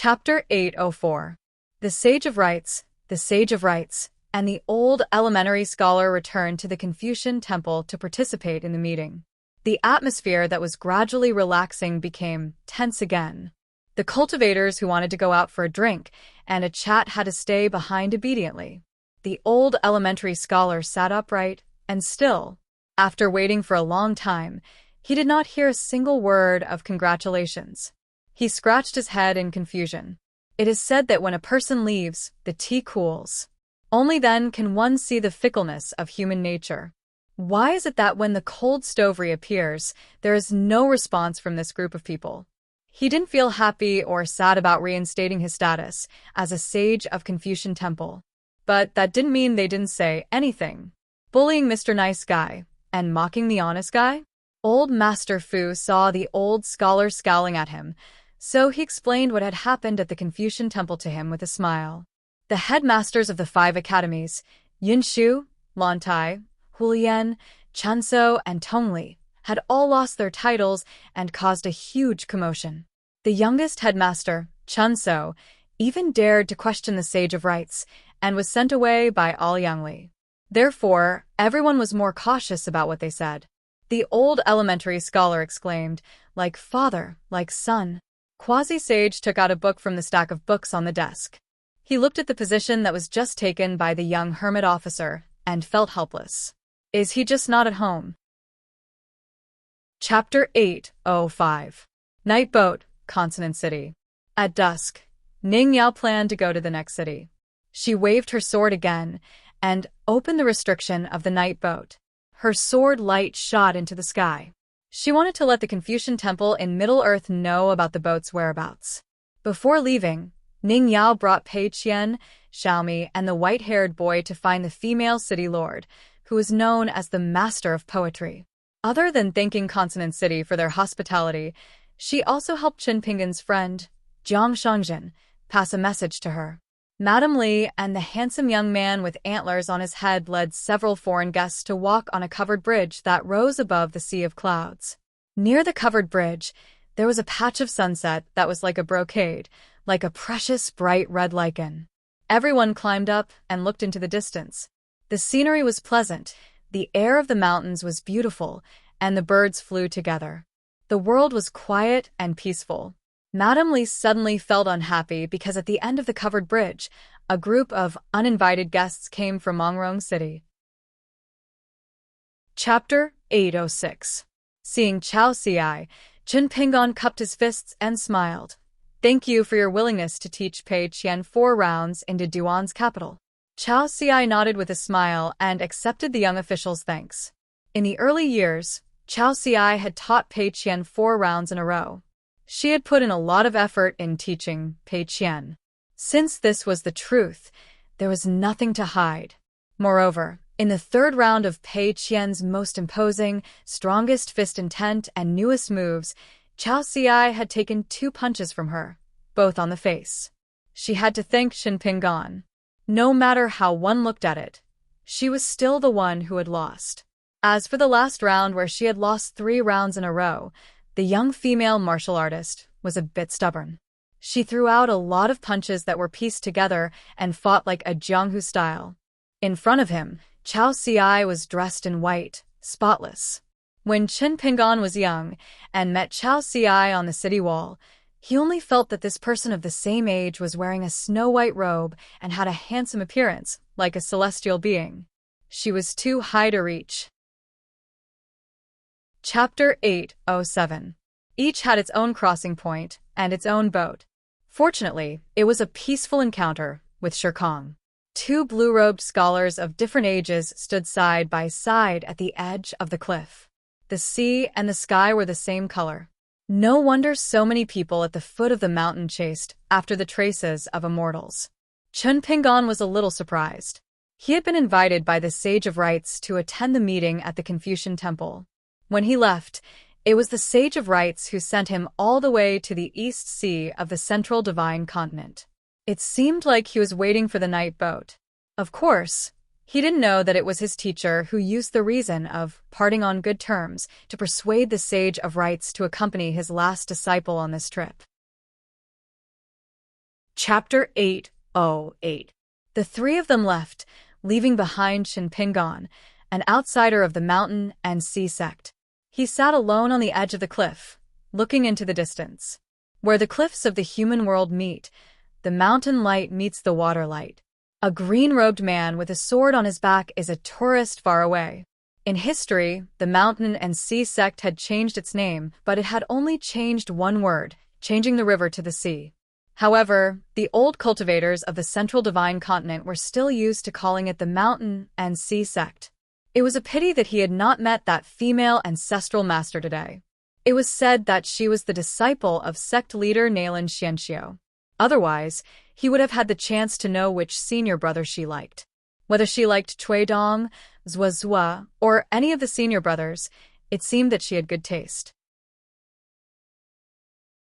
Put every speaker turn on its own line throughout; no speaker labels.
Chapter 804. The Sage of Rites, the Sage of Rites, and the old elementary scholar returned to the Confucian temple to participate in the meeting. The atmosphere that was gradually relaxing became tense again. The cultivators who wanted to go out for a drink and a chat had to stay behind obediently. The old elementary scholar sat upright and still. After waiting for a long time, he did not hear a single word of congratulations. He scratched his head in confusion. It is said that when a person leaves, the tea cools. Only then can one see the fickleness of human nature. Why is it that when the cold stove reappears, there is no response from this group of people? He didn't feel happy or sad about reinstating his status as a sage of Confucian temple. But that didn't mean they didn't say anything. Bullying Mr. Nice Guy and mocking the honest guy? Old Master Fu saw the old scholar scowling at him, so he explained what had happened at the Confucian temple to him with a smile. The headmasters of the 5 academies, Yinshu, Lantai, Hulian, Chunso, and Tongli, had all lost their titles and caused a huge commotion. The youngest headmaster, Chunso, even dared to question the Sage of Rites and was sent away by Aoyangli. Therefore, everyone was more cautious about what they said. The old elementary scholar exclaimed, "Like father, like son." Quasi-Sage took out a book from the stack of books on the desk. He looked at the position that was just taken by the young hermit officer and felt helpless. Is he just not at home? Chapter 805. Night Boat, Consonant City. At dusk, Ning Yao planned to go to the next city. She waved her sword again and opened the restriction of the night boat. Her sword light shot into the sky. She wanted to let the Confucian temple in Middle-earth know about the boat's whereabouts. Before leaving, Ning Yao brought Pei Qian, Xiaomi, and the white-haired boy to find the female city lord, who was known as the Master of Poetry. Other than thanking Consonant City for their hospitality, she also helped Qin Pingan's friend, Jiang Shangjin, pass a message to her. Madame Li and the handsome young man with antlers on his head led several foreign guests to walk on a covered bridge that rose above the sea of clouds. Near the covered bridge, there was a patch of sunset that was like a brocade, like a precious bright red lichen. Everyone climbed up and looked into the distance. The scenery was pleasant, the air of the mountains was beautiful, and the birds flew together. The world was quiet and peaceful. Madame Li suddenly felt unhappy because at the end of the covered bridge, a group of uninvited guests came from Mongrong City. Chapter 806. Seeing Chao Xiai, Qin Pingan cupped his fists and smiled. Thank you for your willingness to teach Pei Qian 4 rounds into Duan's capital. Chao Xiai nodded with a smile and accepted the young official's thanks. In the early years, Chao Xiai had taught Pei Qian 4 rounds in a row. She had put in a lot of effort in teaching Pei Qian. Since this was the truth, there was nothing to hide. Moreover, in the 3rd round of Pei Qian's most imposing, strongest fist intent and newest moves, Chao Xiai had taken 2 punches from her, both on the face. She had to thank Qin Pingan. No matter how one looked at it, she was still the one who had lost. As for the last round where she had lost 3 rounds in a row, the young female martial artist was a bit stubborn. She threw out a lot of punches that were pieced together and fought like a Jianghu style. In front of him, Chao Xiai was dressed in white, spotless. When Qin Pingan was young and met Chao Xiai on the city wall, he only felt that this person of the same age was wearing a snow-white robe and had a handsome appearance, like a celestial being. She was too high to reach. Chapter 807. Each had its own crossing point and its own boat. Fortunately, it was a peaceful encounter with Shirkong. 2 blue-robed scholars of different ages stood side by side at the edge of the cliff. The sea and the sky were the same color. No wonder so many people at the foot of the mountain chased after the traces of immortals. Qin Pingan was a little surprised. He had been invited by the Sage of Rites to attend the meeting at the Confucian temple. When he left, it was the Sage of Rites who sent him all the way to the East Sea of the Central Divine Continent. It seemed like he was waiting for the night boat. Of course, he didn't know that it was his teacher who used the reason of parting on good terms to persuade the Sage of Rites to accompany his last disciple on this trip. Chapter 808. The three of them left, leaving behind Shinpingan, an outsider of the mountain and sea sect. He sat alone on the edge of the cliff, looking into the distance. Where the cliffs of the human world meet, the mountain light meets the water light. A green-robed man with a sword on his back is a tourist far away. In history, the mountain and sea sect had changed its name, but it had only changed one word, changing the river to the sea. However, the old cultivators of the Central Divine Continent were still used to calling it the mountain and sea sect. It was a pity that he had not met that female ancestral master today. It was said that she was the disciple of sect leader Nalan Xianxiu. Otherwise, he would have had the chance to know which senior brother she liked. Whether she liked Cui Dong, Zhuazhua, or any of the senior brothers, it seemed that she had good taste.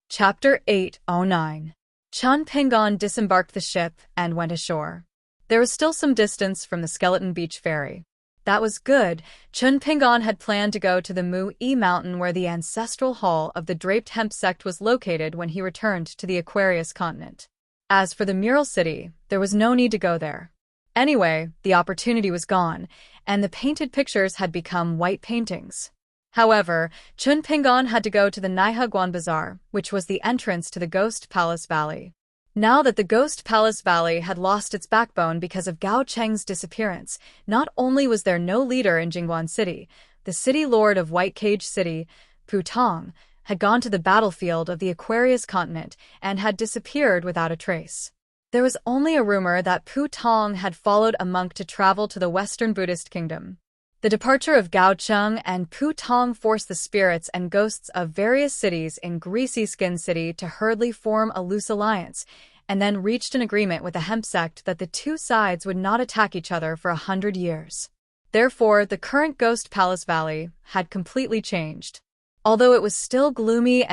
Chapter 809. Chun Pingon disembarked the ship and went ashore. There was still some distance from the Skeleton Beach ferry. That was good. Chun Pingon had planned to go to the Mu-E mountain where the ancestral hall of the Draped Hemp sect was located when he returned to the Aquarius continent. As for the Mural City, there was no need to go there. Anyway, the opportunity was gone, and the painted pictures had become white paintings. However, Chun Pingon had to go to the Naihaguan Bazaar, which was the entrance to the Ghost Palace Valley. Now that the Ghost Palace Valley had lost its backbone because of Gao Cheng's disappearance, not only was there no leader in Jingguan City, the city lord of White Cage City, Pu Tong, had gone to the battlefield of the Aquarius continent and had disappeared without a trace. There was only a rumor that Pu Tong had followed a monk to travel to the Western Buddhist kingdom. The departure of Gao Cheng and Pu Tong forced the spirits and ghosts of various cities in Greasy Skin City to hurriedly form a loose alliance, and then reached an agreement with the hemp sect that the two sides would not attack each other for 100 years. Therefore, the current Ghost Palace Valley had completely changed. Although it was still gloomy,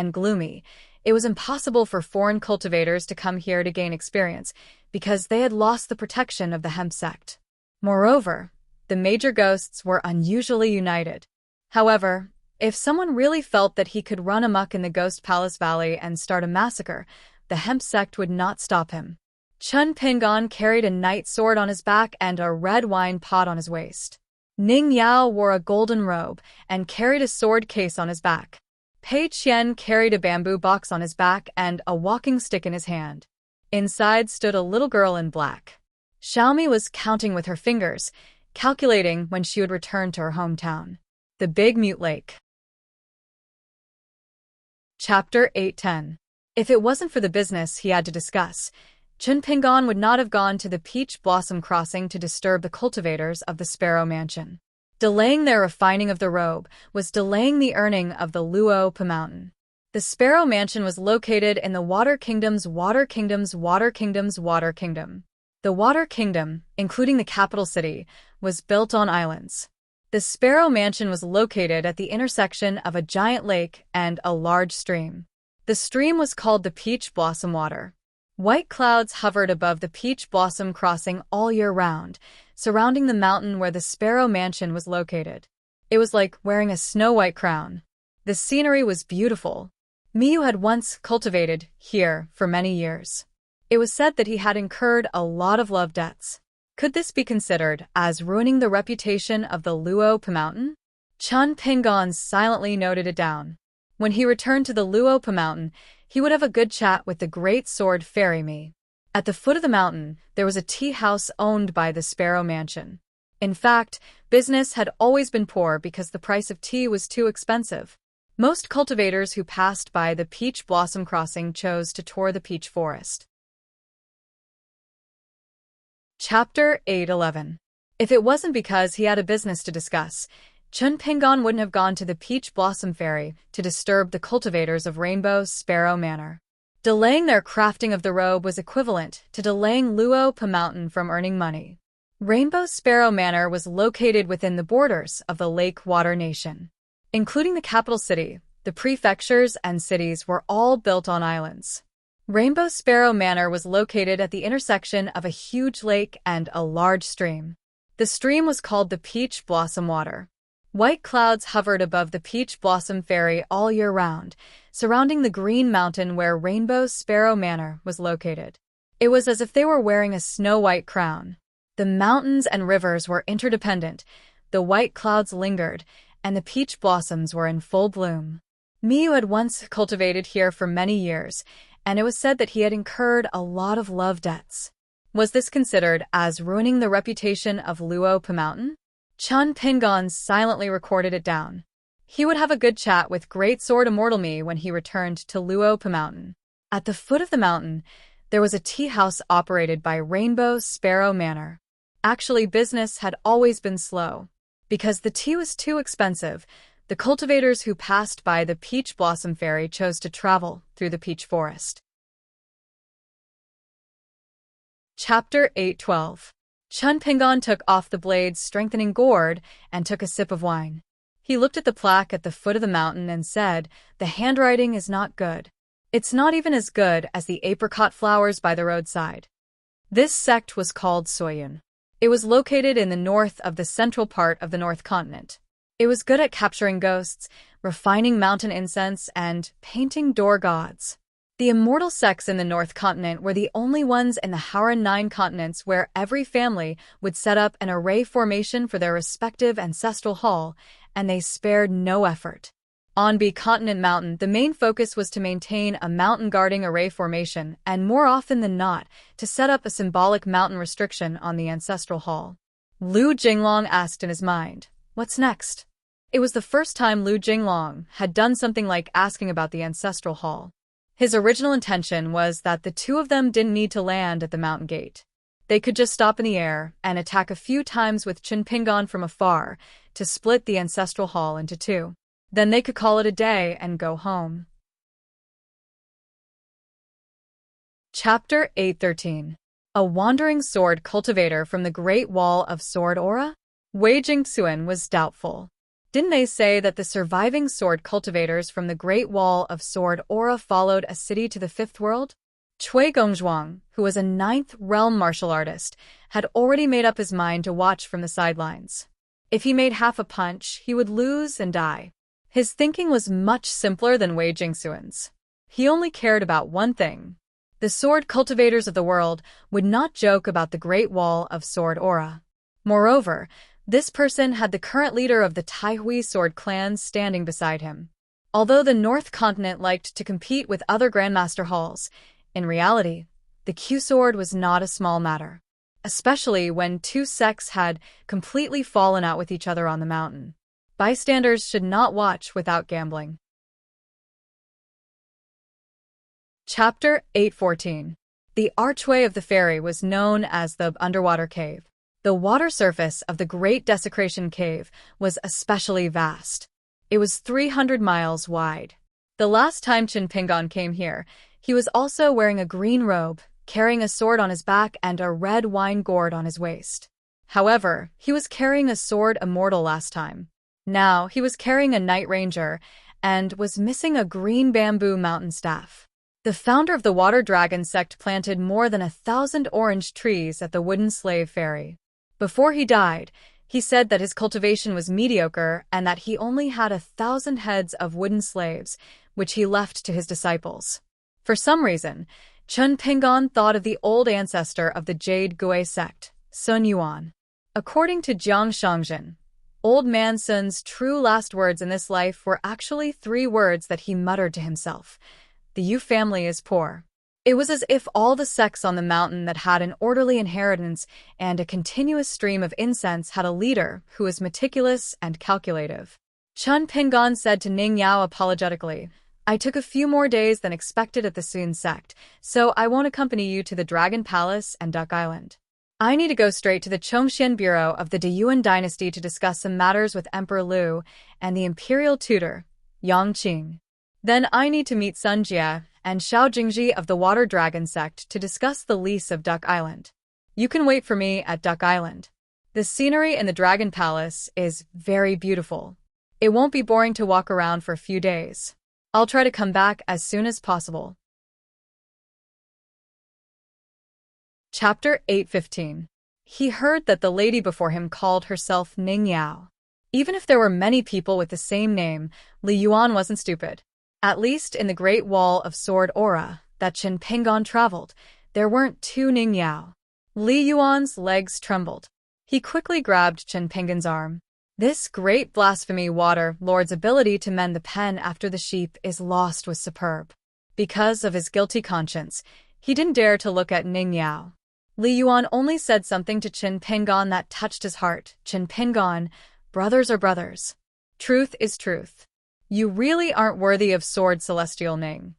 it was impossible for foreign cultivators to come here to gain experience, because they had lost the protection of the hemp sect. Moreover, the major ghosts were unusually united. However, if someone really felt that he could run amok in the Ghost Palace Valley and start a massacre, the hemp sect would not stop him. Chun Pingon carried a knight sword on his back and a red wine pot on his waist. Ning Yao wore a golden robe and carried a sword case on his back. Pei Qian carried a bamboo box on his back and a walking stick in his hand. Inside stood a little girl in black. Xiaomi was counting with her fingers, calculating when she would return to her hometown, the Big Mute Lake. Chapter 810. If it wasn't for the business he had to discuss, Chun Pingon would not have gone to the Peach Blossom Crossing to disturb the cultivators of the Sparrow Mansion. Delaying their refining of the robe was delaying the earning of the Luo Pa Mountain. The Sparrow Mansion was located in the Water Kingdom's Water Kingdom. The Water Kingdom, including the capital city, was built on islands. The Sparrow Mansion was located at the intersection of a giant lake and a large stream. The stream was called the Peach Blossom Water. White clouds hovered above the Peach Blossom Crossing all year round, surrounding the mountain where the Sparrow Mansion was located. It was like wearing a snow-white crown. The scenery was beautiful. Miyu had once cultivated here for many years. It was said that he had incurred a lot of love debts. Could this be considered as ruining the reputation of the Luo Pa Mountain? Chun Pingon silently noted it down. When he returned to the Luo Pa Mountain, he would have a good chat with the Great Sword Fairy Mi. At the foot of the mountain, there was a tea house owned by the Sparrow Mansion. In fact, business had always been poor because the price of tea was too expensive. Most cultivators who passed by the Peach Blossom Crossing chose to tour the peach forest. Chapter 811. If it wasn't because he had a business to discuss, Chun Pingon wouldn't have gone to the Peach Blossom Ferry to disturb the cultivators of Rainbow Sparrow Manor. Delaying their crafting of the robe was equivalent to delaying Luo Pa Mountain from earning money. Rainbow Sparrow Manor was located within the borders of the Lake Water Nation. Including the capital city, the prefectures and cities were all built on islands. Rainbow Sparrow Manor was located at the intersection of a huge lake and a large stream. The stream was called the Peach Blossom Water. White clouds hovered above the Peach Blossom Ferry all year round, surrounding the green mountain where Rainbow Sparrow Manor was located. It was as if they were wearing a snow-white crown. The mountains and rivers were interdependent, the white clouds lingered, and the peach blossoms were in full bloom. Miyu had once cultivated here for many years, and it was said that he had incurred a lot of love debts. Was this considered as ruining the reputation of Luo Pa Mountain? Chun Pingon silently recorded it down. He would have a good chat with Great Sword Immortal Mi when he returned to Luo Pa Mountain. At the foot of the mountain, there was a tea house operated by Rainbow Sparrow Manor. Actually, business had always been slow. Because the tea was too expensive, the cultivators who passed by the Peach Blossom Ferry chose to travel through the peach forest. Chapter 8:12. Chun Pingon took off the blade's strengthening gourd and took a sip of wine. He looked at the plaque at the foot of the mountain and said, "The handwriting is not good. It's not even as good as the apricot flowers by the roadside." This sect was called Soyun. It was located in the north of the central part of the North Continent. It was good at capturing ghosts, refining mountain incense, and painting door gods. The immortal sects in the North Continent were the only ones in the Howran 9 continents where every family would set up an array formation for their respective ancestral hall, and they spared no effort. On B Continent Mountain, the main focus was to maintain a mountain guarding array formation and, more often than not, to set up a symbolic mountain restriction on the ancestral hall. Lu Jinglong asked in his mind, "What's next?" It was the first time Lu Jinglong had done something like asking about the ancestral hall. His original intention was that the two of them didn't need to land at the mountain gate. They could just stop in the air and attack a few times with Chun Pingon from afar to split the ancestral hall into two. Then they could call it a day and go home. Chapter 8:13. A wandering sword cultivator from the Great Wall of Sword Aura? Wei Jingxuan was doubtful. Didn't they say that the surviving sword cultivators from the Great Wall of Sword Aura followed a city to the fifth world? Cui Gongzhuang, who was a 9th realm martial artist, had already made up his mind to watch from the sidelines. If he made half a punch, he would lose and die. His thinking was much simpler than Wei Jingxuan's. He only cared about one thing. The sword cultivators of the world would not joke about the Great Wall of Sword Aura. Moreover, this person had the current leader of the Taihui sword clan standing beside him. Although the North Continent liked to compete with other Grandmaster halls, in reality, the Q-sword was not a small matter, especially when two sects had completely fallen out with each other on the mountain. Bystanders should not watch without gambling. Chapter 8:14. The archway of the ferry was known as the underwater cave. The water surface of the Great Desecration Cave was especially vast. It was 300 miles wide. The last time Chun Pingon came here, he was also wearing a green robe, carrying a sword on his back and a red wine gourd on his waist. However, he was carrying a sword immortal last time. Now he was carrying a Night Ranger and was missing a green bamboo mountain staff. The founder of the Water Dragon sect planted more than 1,000 orange trees at the wooden slave ferry. Before he died, he said that his cultivation was mediocre and that he only had 1,000 heads of wooden slaves, which he left to his disciples. For some reason, Chun Pingon thought of the old ancestor of the Jade Gui sect, Sun Yuan. According to Jiang Shangjin, Old Man Sun's true last words in this life were actually 3 words that he muttered to himself. The Yu family is poor. It was as if all the sects on the mountain that had an orderly inheritance and a continuous stream of incense had a leader who was meticulous and calculative. Chun Pingon said to Ning Yao apologetically, "I took a few more days than expected at the Sun sect, so I won't accompany you to the Dragon Palace and Duck Island. I need to go straight to the Chongxian Bureau of the Deyuan dynasty to discuss some matters with Emperor Lu and the imperial tutor, Yang Qing. Then I need to meet Sun Jie and Xiao Jingji of the Water Dragon sect to discuss the lease of Duck Island. You can wait for me at Duck Island. The scenery in the Dragon Palace is very beautiful. It won't be boring to walk around for a few days. I'll try to come back as soon as possible." Chapter 8:15. He heard that the lady before him called herself Ning Yao. Even if there were many people with the same name, Li Yuan wasn't stupid. At least in the Great Wall of Sword Aura that Chun Pingon traveled, There weren't two Ning Yao. Li Yuan's legs trembled. He quickly grabbed Chen Pinggan's arm. This great blasphemy water lord's ability to mend the pen after the sheep is lost was superb. Because of his guilty conscience, he didn't dare to look at Ning Yao. Li Yuan only said something to Chen Pinggan that touched his heart. Chen Pinggan, brothers are brothers. Truth is truth. You really aren't worthy of Sword Celestial Ning.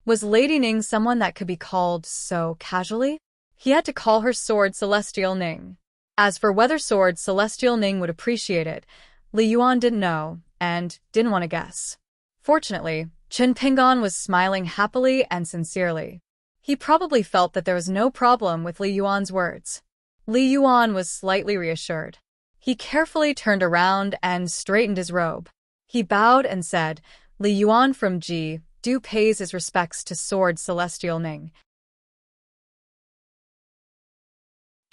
Was Lady Ning someone that could be called so casually? He had to call her Sword Celestial Ning. As for whether Sword Celestial Ning would appreciate it, Li Yuan didn't know, and didn't want to guess. Fortunately, Chen Pinggan was smiling happily and sincerely. He probably felt that there was no problem with Li Yuan's words. Li Yuan was slightly reassured. He carefully turned around and straightened his robe. He bowed and said, Li Yuan from Ji do pays his respects to Sword Celestial Ning.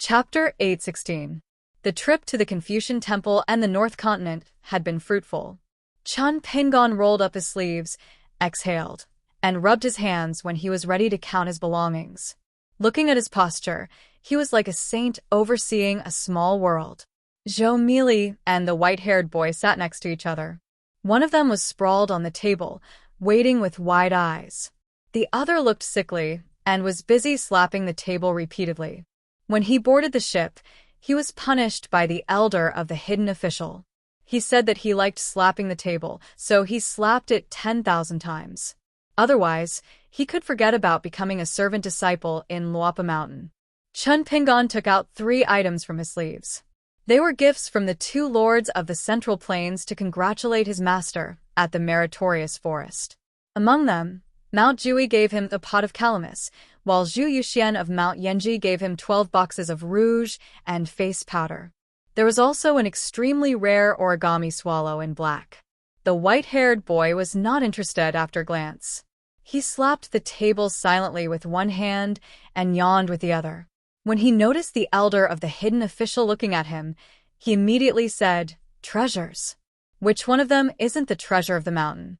Chapter 816. The trip to the Confucian Temple and the North Continent had been fruitful. Chen Pinggan rolled up his sleeves, exhaled, and rubbed his hands when he was ready to count his belongings. Looking at his posture, he was like a saint overseeing a small world. Zhou Mili and the white-haired boy sat next to each other. One of them was sprawled on the table, waiting with wide eyes. The other looked sickly and was busy slapping the table repeatedly. When he boarded the ship, he was punished by the elder of the hidden official. He said that he liked slapping the table, so he slapped it 10,000 times. Otherwise, he could forget about becoming a servant disciple in Luopa Mountain. Chen Pinggan took out 3 items from his sleeves. They were gifts from the 2 lords of the Central Plains to congratulate his master at the meritorious forest. Among them, Mount Jui gave him a pot of calamus, while Zhu Yuxian of Mount Yanji gave him 12 boxes of rouge and face powder. There was also an extremely rare origami swallow in black. The white-haired boy was not interested after a glance. He slapped the table silently with one hand and yawned with the other. When he noticed the elder of the hidden official looking at him, he immediately said, "Treasures. Which one of them isn't the treasure of the mountain?"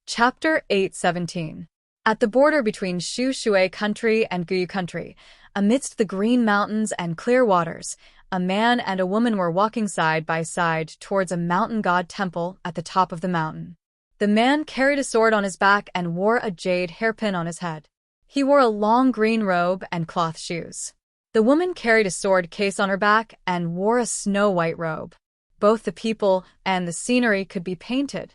Chapter 817. At the border between Shu Shui country and Guyu country, amidst the green mountains and clear waters, a man and a woman were walking side by side towards a mountain god temple at the top of the mountain. The man carried a sword on his back and wore a jade hairpin on his head. He wore a long green robe and cloth shoes. The woman carried a sword case on her back and wore a snow-white robe. Both the people and the scenery could be painted.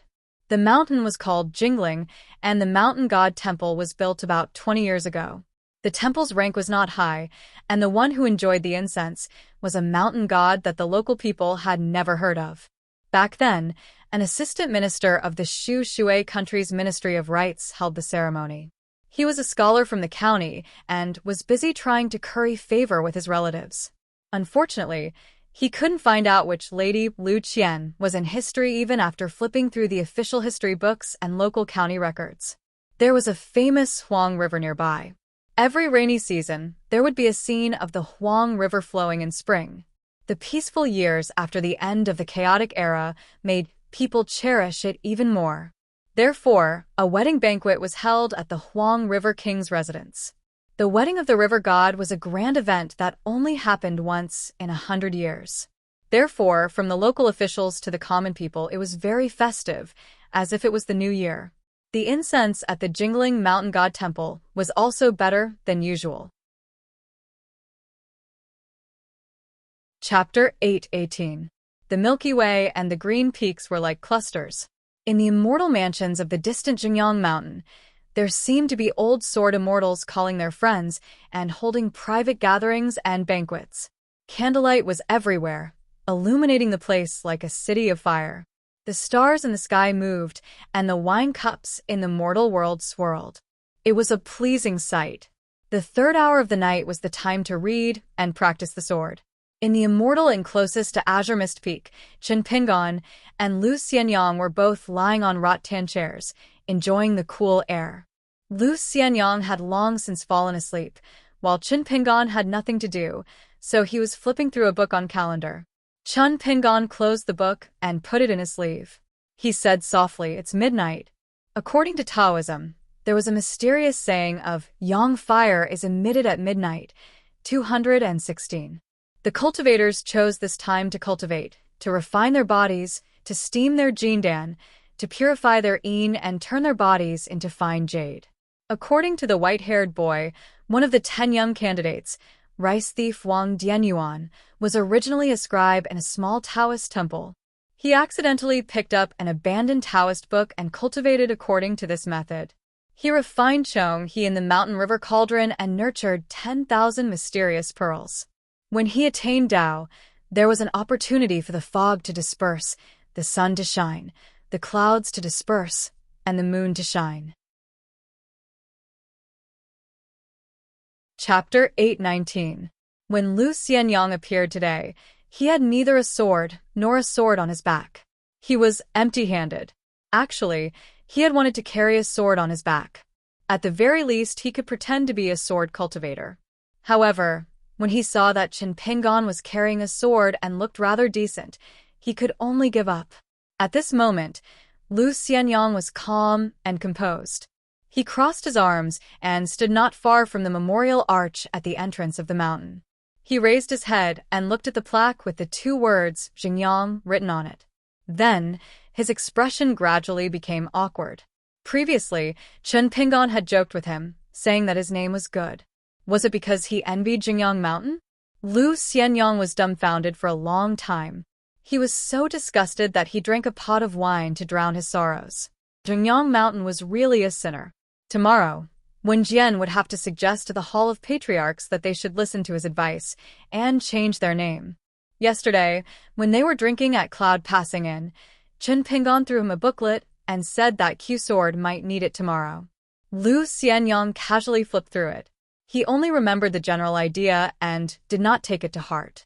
The mountain was called Jingling, and the mountain god temple was built about 20 years ago. The temple's rank was not high, and the one who enjoyed the incense was a mountain god that the local people had never heard of. Back then, an assistant minister of the Shu Shui country's Ministry of Rites held the ceremony. He was a scholar from the county and was busy trying to curry favor with his relatives. Unfortunately, he couldn't find out which Lady Lu Qian was in history even after flipping through the official history books and local county records. There was a famous Huang River nearby. Every rainy season, there would be a scene of the Huang River flowing in spring. The peaceful years after the end of the chaotic era made people cherish it even more. Therefore, a wedding banquet was held at the Huang River King's residence. The wedding of the river god was a grand event that only happened once in 100 years. Therefore, from the local officials to the common people, it was very festive, as if it was the new year. The incense at the Jingling Mountain God Temple was also better than usual. Chapter 818. The Milky Way and the Green Peaks were like clusters. In the immortal mansions of the distant Jingyang Mountain, there seemed to be old sword immortals calling their friends and holding private gatherings and banquets. Candlelight was everywhere, illuminating the place like a city of fire. The stars in the sky moved, and the wine cups in the mortal world swirled. It was a pleasing sight. The 3rd hour of the night was the time to read and practice the sword. In the immortal and closest to Azure Mist Peak, Chen Pinggan and Lu Xianyang were both lying on rattan chairs, enjoying the cool air. Lu Xianyang had long since fallen asleep, while Chen Pinggan had nothing to do, so he was flipping through a book on calendar. Chen Pinggan closed the book and put it in his sleeve. He said softly, "It's midnight." According to Taoism, there was a mysterious saying of Yang fire is emitted at midnight, 216. The cultivators chose this time to cultivate, to refine their bodies, to steam their jindan, to purify their yin and turn their bodies into fine jade. According to the white-haired boy, one of the 10 young candidates, rice thief Wang Dianyuan, was originally a scribe in a small Taoist temple. He accidentally picked up an abandoned Taoist book and cultivated according to this method. He refined Chong He in the mountain river cauldron and nurtured 10,000 mysterious pearls. When he attained Tao, there was an opportunity for the fog to disperse, the sun to shine, the clouds to disperse, and the moon to shine. Chapter 819. When Lu Xianyang appeared today, he had neither a sword nor a sword on his back. He was empty-handed. Actually, he had wanted to carry a sword on his back. At the very least, he could pretend to be a sword cultivator. However, when he saw that Chen Pingon was carrying a sword and looked rather decent, he could only give up. At this moment, Lu Xianyang was calm and composed. He crossed his arms and stood not far from the memorial arch at the entrance of the mountain. He raised his head and looked at the plaque with the 2 words Xingyang written on it. Then, his expression gradually became awkward. Previously, Chen Pingon had joked with him, saying that his name was good. Was it because he envied Xingyang Mountain? Lu Xianyang was dumbfounded for a long time. He was so disgusted that he drank a pot of wine to drown his sorrows. Xingyang Mountain was really a sinner. Tomorrow, Wen Jian would have to suggest to the Hall of Patriarchs that they should listen to his advice and change their name. Yesterday, when they were drinking at Cloud Passing Inn, Chen Pingon threw him a booklet and said that Q Sword might need it tomorrow. Lu Xianyang casually flipped through it. He only remembered the general idea and did not take it to heart.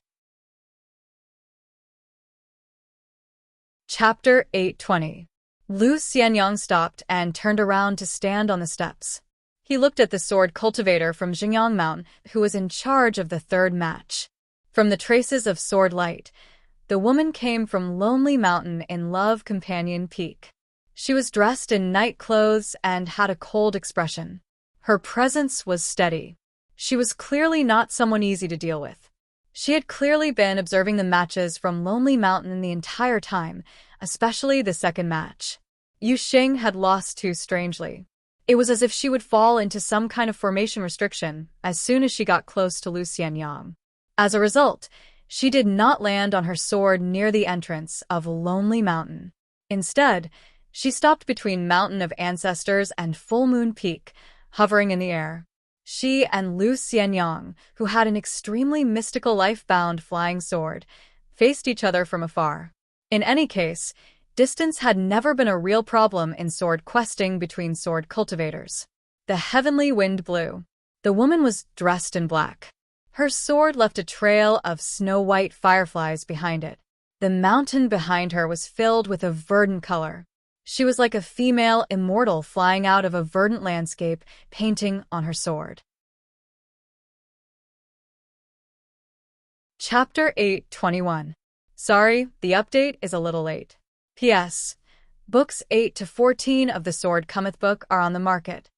Chapter 820. Lu Xianyang stopped and turned around to stand on the steps. He looked at the sword cultivator from Xingyang Mountain who was in charge of the 3rd match. From the traces of sword light, the woman came from Lonely Mountain in Love Companion Peak. She was dressed in night clothes and had a cold expression. Her presence was steady. She was clearly not someone easy to deal with. She had clearly been observing the matches from Lonely Mountain the entire time, especially the 2nd match. Yu Xing had lost too strangely. It was as if she would fall into some kind of formation restriction as soon as she got close to Lu Xianyang. As a result, she did not land on her sword near the entrance of Lonely Mountain. Instead, she stopped between Mountain of Ancestors and Full Moon Peak, hovering in the air. She and Lu Xianyang, who had an extremely mystical life-bound flying sword, faced each other from afar. In any case, distance had never been a real problem in sword questing between sword cultivators. The heavenly wind blew. The woman was dressed in black. Her sword left a trail of snow-white fireflies behind it. The mountain behind her was filled with a verdant color. She was like a female immortal flying out of a verdant landscape, painting on her sword. Chapter 821. Sorry, the update is a little late. P.S. Books 8 to 14 of the Sword Cometh book are on the market.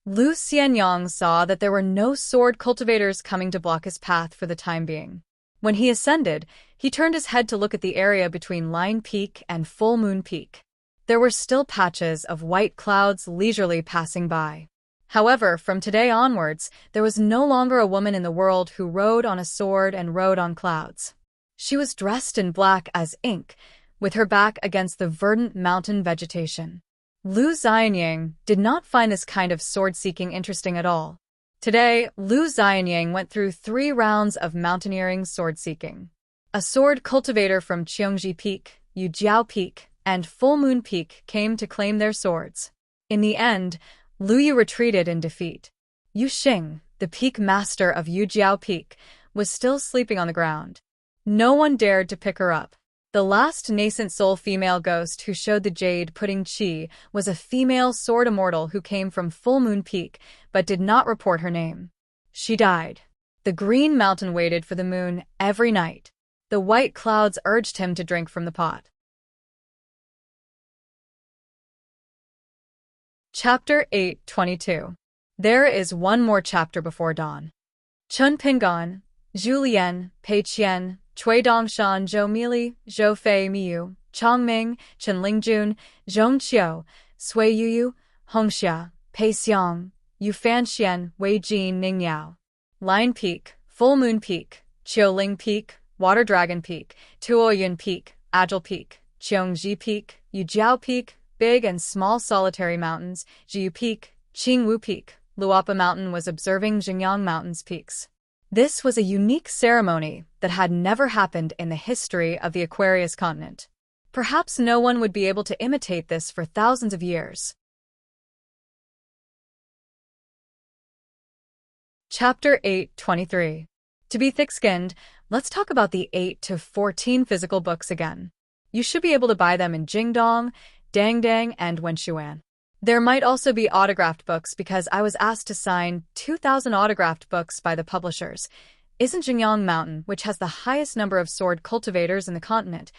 Lu Xianyang saw that there were no sword cultivators coming to block his path for the time being. When he ascended, he turned his head to look at the area between Line Peak and Full Moon Peak. There were still patches of white clouds leisurely passing by. However, from today onwards, there was no longer a woman in the world who rode on a sword and rode on clouds. She was dressed in black as ink, with her back against the verdant mountain vegetation. Lu Xianyang did not find this kind of sword-seeking interesting at all. Today, Lu Xianyang went through 3 rounds of mountaineering sword-seeking. A sword cultivator from Cheongji Peak, Yujiao Peak, and Full Moon Peak came to claim their swords. In the end, Lu Yu retreated in defeat. Yu Xing, the peak master of Yujiao Peak, was still sleeping on the ground. No one dared to pick her up. The last nascent soul female ghost who showed the jade pudding chi was a female sword immortal who came from Full Moon Peak, but did not report her name. She died. The Green Mountain waited for the moon every night. The white clouds urged him to drink from the pot. Chapter 8:22. There is one more chapter before dawn. Chun Pingan, Zhu Lian, Pei Qian, Cui Dongshan, Zhou Mili, Zhou Fei Miu, Chong Ming, Chen Lingjun, Zhong Qiu, Sui Yuyu, Hongxia, Pei Xiang, Yu Fan Xian, Wei Jin Ning Yao. Lion Peak, Full Moon Peak, Qiuling Peak, Water Dragon Peak, Tuoyun Peak, Agile Peak, Cheongji Peak, Yujiao Peak, Big and Small Solitary Mountains, Jiu Peak, Qingwu Peak. Luapa Mountain was observing Xinjiang Mountain's peaks. This was a unique ceremony that had never happened in the history of the Aquarius continent. Perhaps no one would be able to imitate this for thousands of years. Chapter 8:23. To be thick-skinned, let's talk about the 8 to 14 physical books again. You should be able to buy them in Jingdong, Dangdang, and Wenshuan. There might also be autographed books because I was asked to sign 2,000 autographed books by the publishers. Isn't Xinjiang Mountain, which has the highest number of sword cultivators in the continent,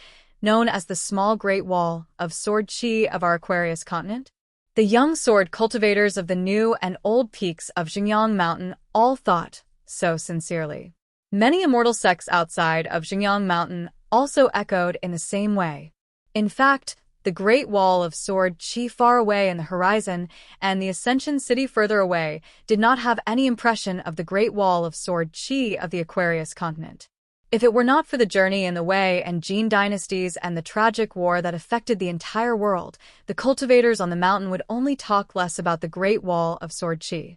known as the small Great Wall of Sword Qi of our Aquarius continent? The young sword cultivators of the new and old peaks of Xinjiang Mountain all thought so sincerely. Many immortal sects outside of Xinjiang Mountain also echoed in the same way. In fact, the Great Wall of Sword Qi far away in the horizon and the Ascension City further away did not have any impression of the Great Wall of Sword Qi of the Aquarius continent. If it were not for the journey in the Wei and Jin dynasties and the tragic war that affected the entire world, the cultivators on the mountain would only talk less about the Great Wall of Sword Qi.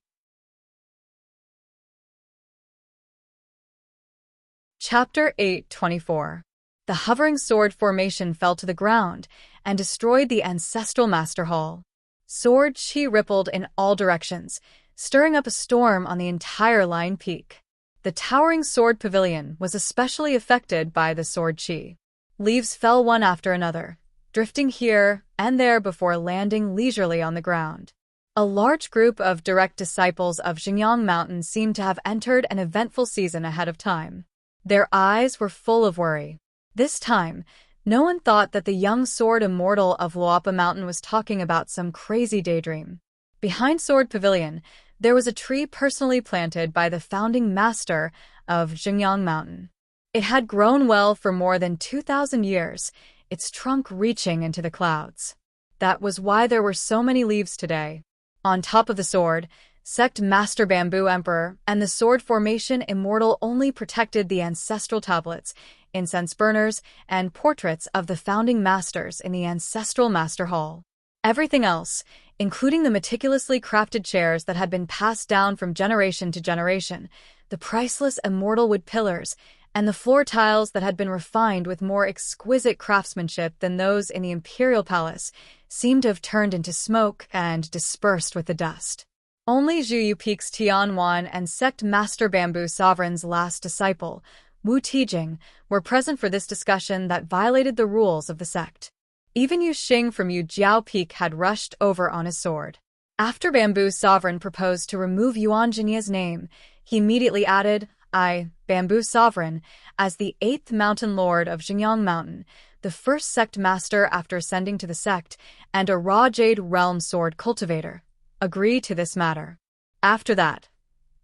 Chapter 8:24. The hovering sword formation fell to the ground and destroyed the ancestral master hall. Sword Qi rippled in all directions, stirring up a storm on the entire Lion Peak. The towering sword pavilion was especially affected by the sword Qi. Leaves fell one after another, drifting here and there before landing leisurely on the ground. A large group of direct disciples of Xinjiang Mountain seemed to have entered an eventful season ahead of time. Their eyes were full of worry. This time, no one thought that the young sword immortal of Luapa Mountain was talking about some crazy daydream. Behind Sword Pavilion, there was a tree personally planted by the founding master of Xinjiang Mountain. It had grown well for more than 2,000 years, its trunk reaching into the clouds. That was why there were so many leaves today. On top of the sword, Sect Master Bamboo Emperor and the sword formation immortal only protected the ancestral tablets, incense burners, and portraits of the founding masters in the ancestral master hall. Everything else, including the meticulously crafted chairs that had been passed down from generation to generation, the priceless immortal wood pillars, and the floor tiles that had been refined with more exquisite craftsmanship than those in the imperial palace, seemed to have turned into smoke and dispersed with the dust. Only Zhuyu Peak's Tianwan and Sect Master Bamboo Sovereign's last disciple, Wu Tijing, were present for this discussion that violated the rules of the sect. Even Yu Xing from Yujiao Peak had rushed over on his sword. After Bamboo Sovereign proposed to remove Yuan Jinya's name, he immediately added, I, Bamboo Sovereign, as the 8th Mountain Lord of Xinjiang Mountain, the first sect master after ascending to the sect, and a raw jade realm sword cultivator, agree to this matter. After that,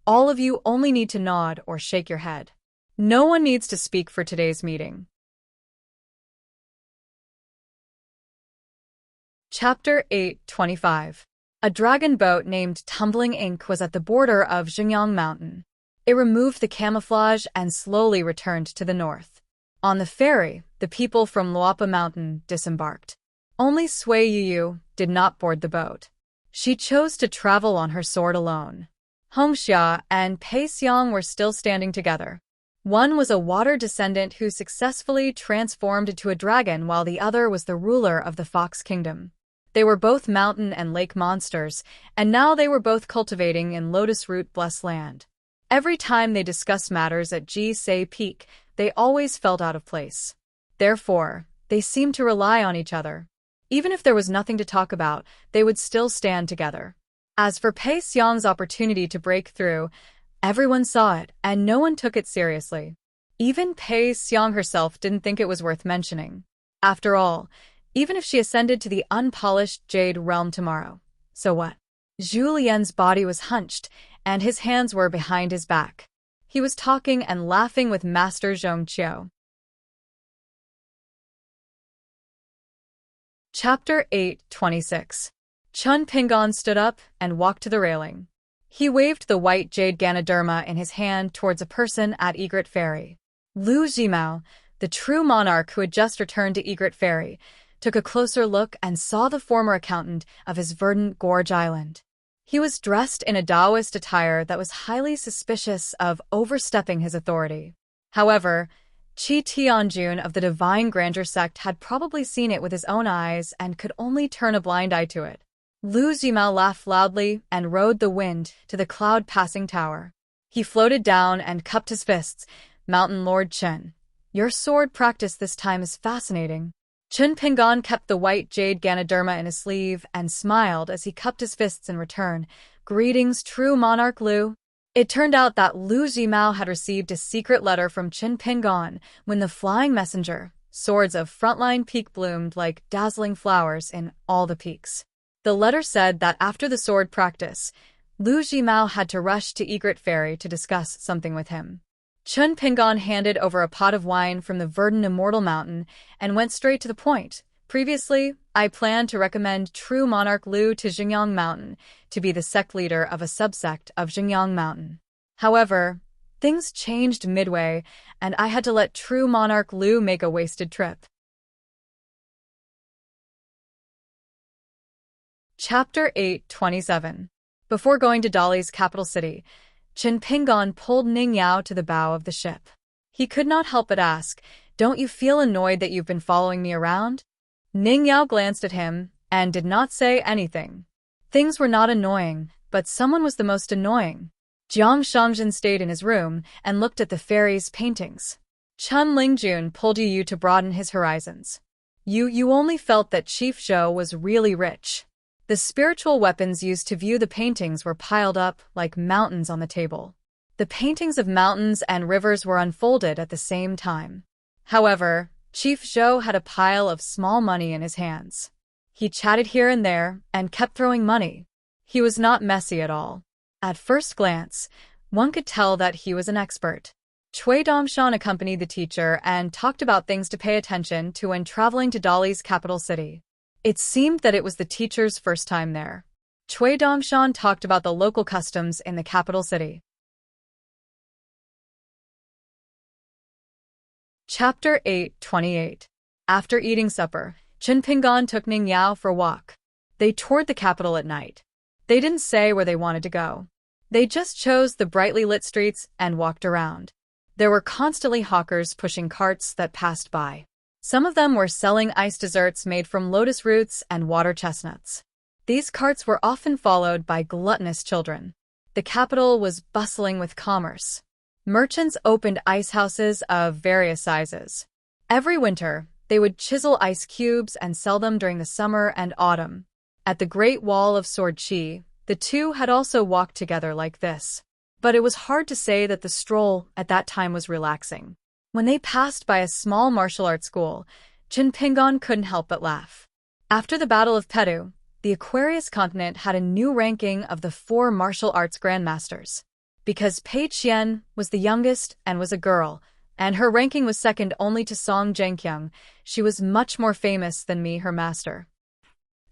all of you only need to nod or shake your head. No one needs to speak for today's meeting. Chapter 8:25. A dragon boat named Tumbling Ink was at the border of Xinjiang Mountain. It removed the camouflage and slowly returned to the north. On the ferry, the people from Luapa Mountain disembarked. Only Sui Yuyu did not board the boat. She chose to travel on her sword alone. Hongxia and Pei Xiang were still standing together. One was a water descendant who successfully transformed into a dragon, while the other was the ruler of the Fox Kingdom. They were both mountain and lake monsters, and now they were both cultivating in lotus root blessed land. Every time they discussed matters at Ji Se Peak, they always felt out of place. Therefore, they seemed to rely on each other. Even if there was nothing to talk about, they would still stand together. As for Pei Xiang's opportunity to break through, everyone saw it, and no one took it seriously. Even Pei Xiang herself didn't think it was worth mentioning. After all, even if she ascended to the unpolished Jade Realm tomorrow, So what? Julien's body was hunched, and his hands were behind his back. He was talking and laughing with Master Zhong Qiu. Chapter 8:26. Chun Pingon stood up and walked to the railing. He waved the white jade Ganoderma in his hand towards a person at Egret Ferry. Lu Zhimao, the true monarch who had just returned to Egret Ferry, took a closer look and saw the former accountant of his verdant gorge island. He was dressed in a Taoist attire that was highly suspicious of overstepping his authority. However, Qi Tianjun of the Divine Grandeur sect had probably seen it with his own eyes and could only turn a blind eye to it. Lu Zhimao laughed loudly and rode the wind to the cloud-passing tower. He floated down and cupped his fists. Mountain Lord Chen, your sword practice this time is fascinating. Chun Pingon kept the white jade Ganoderma in his sleeve and smiled as he cupped his fists in return. Greetings, true monarch Lu. It turned out that Lu Zhimao had received a secret letter from Chun Pingon when the flying messenger, swords of frontline peak bloomed like dazzling flowers in all the peaks. The letter said that after the sword practice, Lu Zhimao had to rush to Egret Ferry to discuss something with him. Chun Pingon handed over a pot of wine from the verdant immortal mountain and went straight to the point. Previously, I planned to recommend true monarch Lu to Xingyang Mountain to be the sect leader of a subsect of Xingyang Mountain. However, things changed midway, and I had to let true monarch Lu make a wasted trip. Chapter 8:27. Before going to Dali's capital city, Chun Pingon pulled Ning Yao to the bow of the ship. He could not help but ask, "Don't you feel annoyed that you've been following me around?" Ning Yao glanced at him and did not say anything. Things were not annoying, but someone was the most annoying. Jiang Shangjin stayed in his room and looked at the fairies' paintings. Chun Lingjun pulled Yu to broaden his horizons. You only felt that Chief Zhou was really rich. The spiritual weapons used to view the paintings were piled up like mountains on the table. The paintings of mountains and rivers were unfolded at the same time. However, Chief Zhou had a pile of small money in his hands. He chatted here and there and kept throwing money. He was not messy at all. At first glance, one could tell that he was an expert. Cui Dongshan accompanied the teacher and talked about things to pay attention to when traveling to Dali's capital city. It seemed that it was the teacher's first time there. Cui Dongshan talked about the local customs in the capital city. Chapter 8:28. After eating supper, Chun Pingon took Ning Yao for a walk. They toured the capital at night. They didn't say where they wanted to go. They just chose the brightly lit streets and walked around. There were constantly hawkers pushing carts that passed by. Some of them were selling iced desserts made from lotus roots and water chestnuts. These carts were often followed by gluttonous children. The capital was bustling with commerce. Merchants opened ice houses of various sizes. Every winter, they would chisel ice cubes and sell them during the summer and autumn. At the Great Wall of Sword Chi, the two had also walked together like this. But it was hard to say that the stroll at that time was relaxing. When they passed by a small martial arts school, Chun Pingon couldn't help but laugh. After the Battle of Petu, the Aquarius continent had a new ranking of the 4 martial arts grandmasters. Because Pei Qian was the youngest and was a girl, and her ranking was second only to Song Zhengqiang, she was much more famous than me, her master.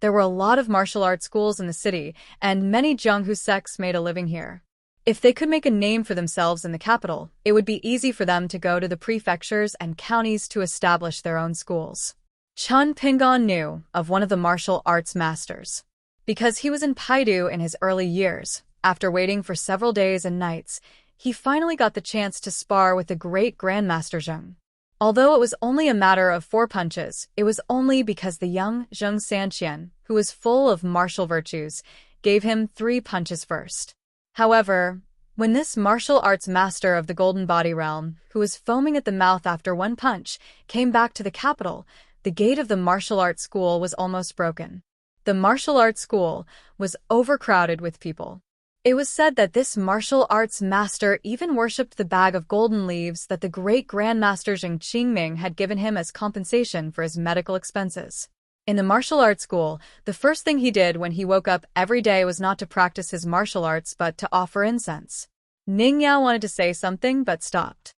There were a lot of martial arts schools in the city, and many Jianghu sects made a living here. If they could make a name for themselves in the capital, it would be easy for them to go to the prefectures and counties to establish their own schools. Chun Pingon knew of one of the martial arts masters. Because he was in Paidu in his early years, after waiting for several days and nights, he finally got the chance to spar with the great Grandmaster Zheng. Although it was only a matter of 4 punches, it was only because the young Zheng Sanqian, who was full of martial virtues, gave him 3 punches first. However, when this martial arts master of the Golden Body Realm, who was foaming at the mouth after 1 punch, came back to the capital, the gate of the martial arts school was almost broken. The martial arts school was overcrowded with people. It was said that this martial arts master even worshipped the bag of golden leaves that the great Grandmaster Zheng Qingming had given him as compensation for his medical expenses. In the martial arts school, the first thing he did when he woke up every day was not to practice his martial arts but to offer incense. Ning Yao wanted to say something but stopped.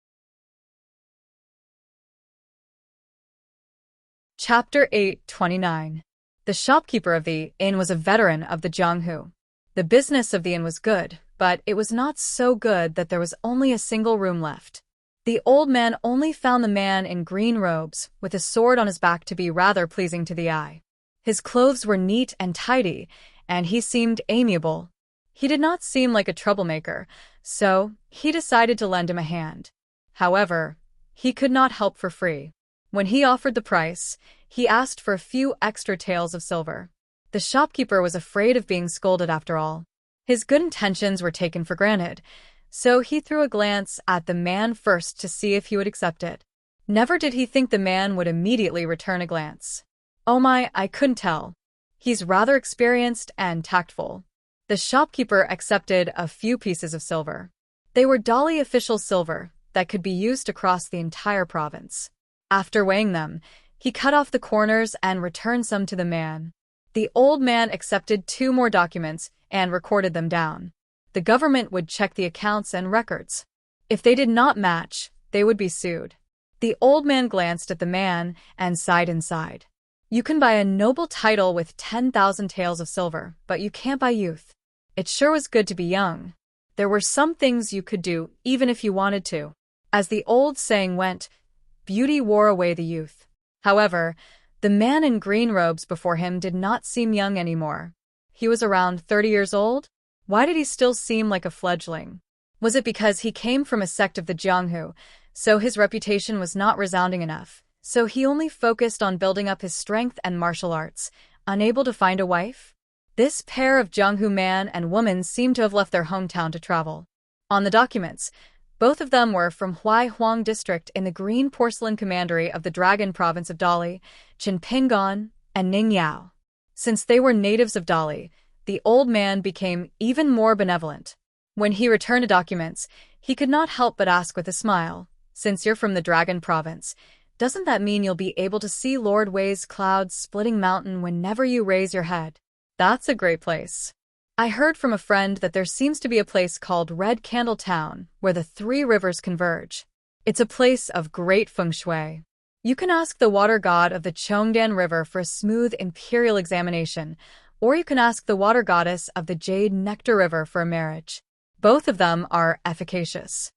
Chapter 8:29. The shopkeeper of the inn was a veteran of the Jianghu. The business of the inn was good, but it was not so good that there was only a single room left. The old man only found the man in green robes, with a sword on his back, to be rather pleasing to the eye. His clothes were neat and tidy, and he seemed amiable. He did not seem like a troublemaker, so he decided to lend him a hand. However, he could not help for free. When he offered the price, he asked for a few extra taels of silver. The shopkeeper was afraid of being scolded after all. His good intentions were taken for granted, so he threw a glance at the man first to see if he would accept it. Never did he think the man would immediately return a glance. Oh my, I couldn't tell. He's rather experienced and tactful. The shopkeeper accepted a few pieces of silver. They were Dali official silver that could be used across the entire province. After weighing them, he cut off the corners and returned some to the man. The old man accepted 2 more documents and recorded them down. The government would check the accounts and records. If they did not match, they would be sued. The old man glanced at the man and sighed inside. You can buy a noble title with 10,000 taels of silver, but you can't buy youth. It sure was good to be young. There were some things you could do even if you wanted to. As the old saying went, beauty wore away the youth. However, the man in green robes before him did not seem young anymore. He was around 30 years old? Why did he still seem like a fledgling? Was it because he came from a sect of the Jianghu, so his reputation was not resounding enough, so he only focused on building up his strength and martial arts, unable to find a wife? This pair of Jianghu man and woman seemed to have left their hometown to travel. On the documents, both of them were from Huaihuang district in the Green Porcelain Commandery of the Dragon Province of Dali, Qinpingan, and Ningyao. Since they were natives of Dali, the old man became even more benevolent. When he returned the documents, he could not help but ask with a smile, since you're from the Dragon Province, doesn't that mean you'll be able to see Lord Wei's cloud-splitting mountain whenever you raise your head? That's a great place. I heard from a friend that there seems to be a place called Red Candle Town, where the 3 rivers converge. It's a place of great feng shui. You can ask the water god of the Chongdan River for a smooth imperial examination, or you can ask the water goddess of the Jade Nectar River for a marriage. Both of them are efficacious.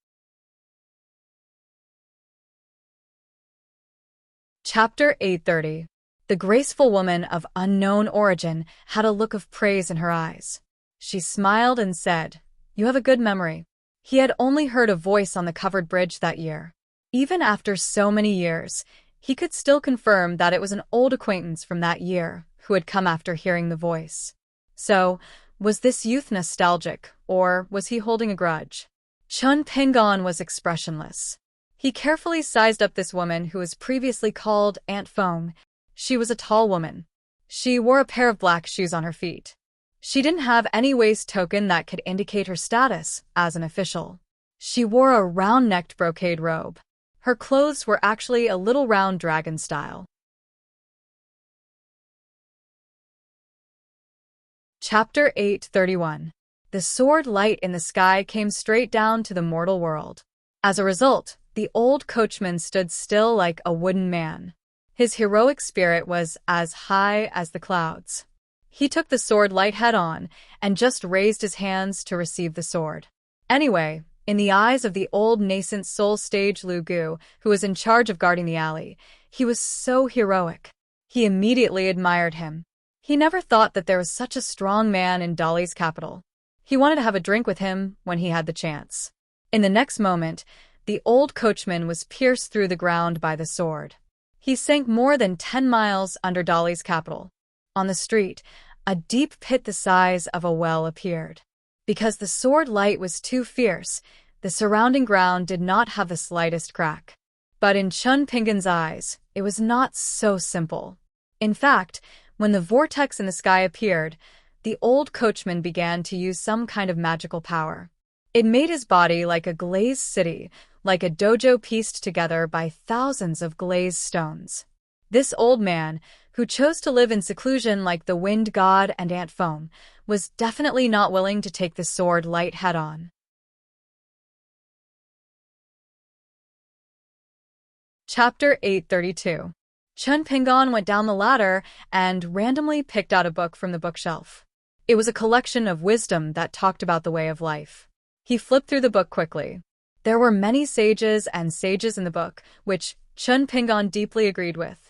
Chapter 8:30. The graceful woman of unknown origin had a look of praise in her eyes. She smiled and said, "You have a good memory." He had only heard a voice on the covered bridge that year. Even after so many years, he could still confirm that it was an old acquaintance from that year who had come after hearing the voice. So, was this youth nostalgic, or was he holding a grudge? Chun Pingon was expressionless. He carefully sized up this woman who was previously called Aunt Fong. She was a tall woman. She wore a pair of black shoes on her feet. She didn't have any waist token that could indicate her status as an official. She wore a round-necked brocade robe. Her clothes were actually a little round dragon style. Chapter 8:31. The sword light in the sky came straight down to the mortal world. As a result, the old coachman stood still like a wooden man. His heroic spirit was as high as the clouds. He took the sword light head-on and just raised his hands to receive the sword. Anyway, in the eyes of the old nascent soul sage Lu Gu, who was in charge of guarding the alley, he was so heroic. He immediately admired him. He never thought that there was such a strong man in Dali's capital. He wanted to have a drink with him when he had the chance. In the next moment, the old coachman was pierced through the ground by the sword. He sank more than 10 miles under Dali's capital. On the street, a deep pit the size of a well appeared. Because the sword light was too fierce, the surrounding ground did not have the slightest crack. But in Chun Pingan's eyes, it was not so simple. In fact, when the vortex in the sky appeared, the old coachman began to use some kind of magical power. It made his body like a glazed city, like a dojo pieced together by thousands of glazed stones. This old man, who chose to live in seclusion like the wind god and ant foam, was definitely not willing to take the sword light head-on. Chapter 832. Chun Pingon went down the ladder and randomly picked out a book from the bookshelf. It was a collection of wisdom that talked about the way of life. He flipped through the book quickly. There were many sages and sages in the book, which Chun Pingon deeply agreed with.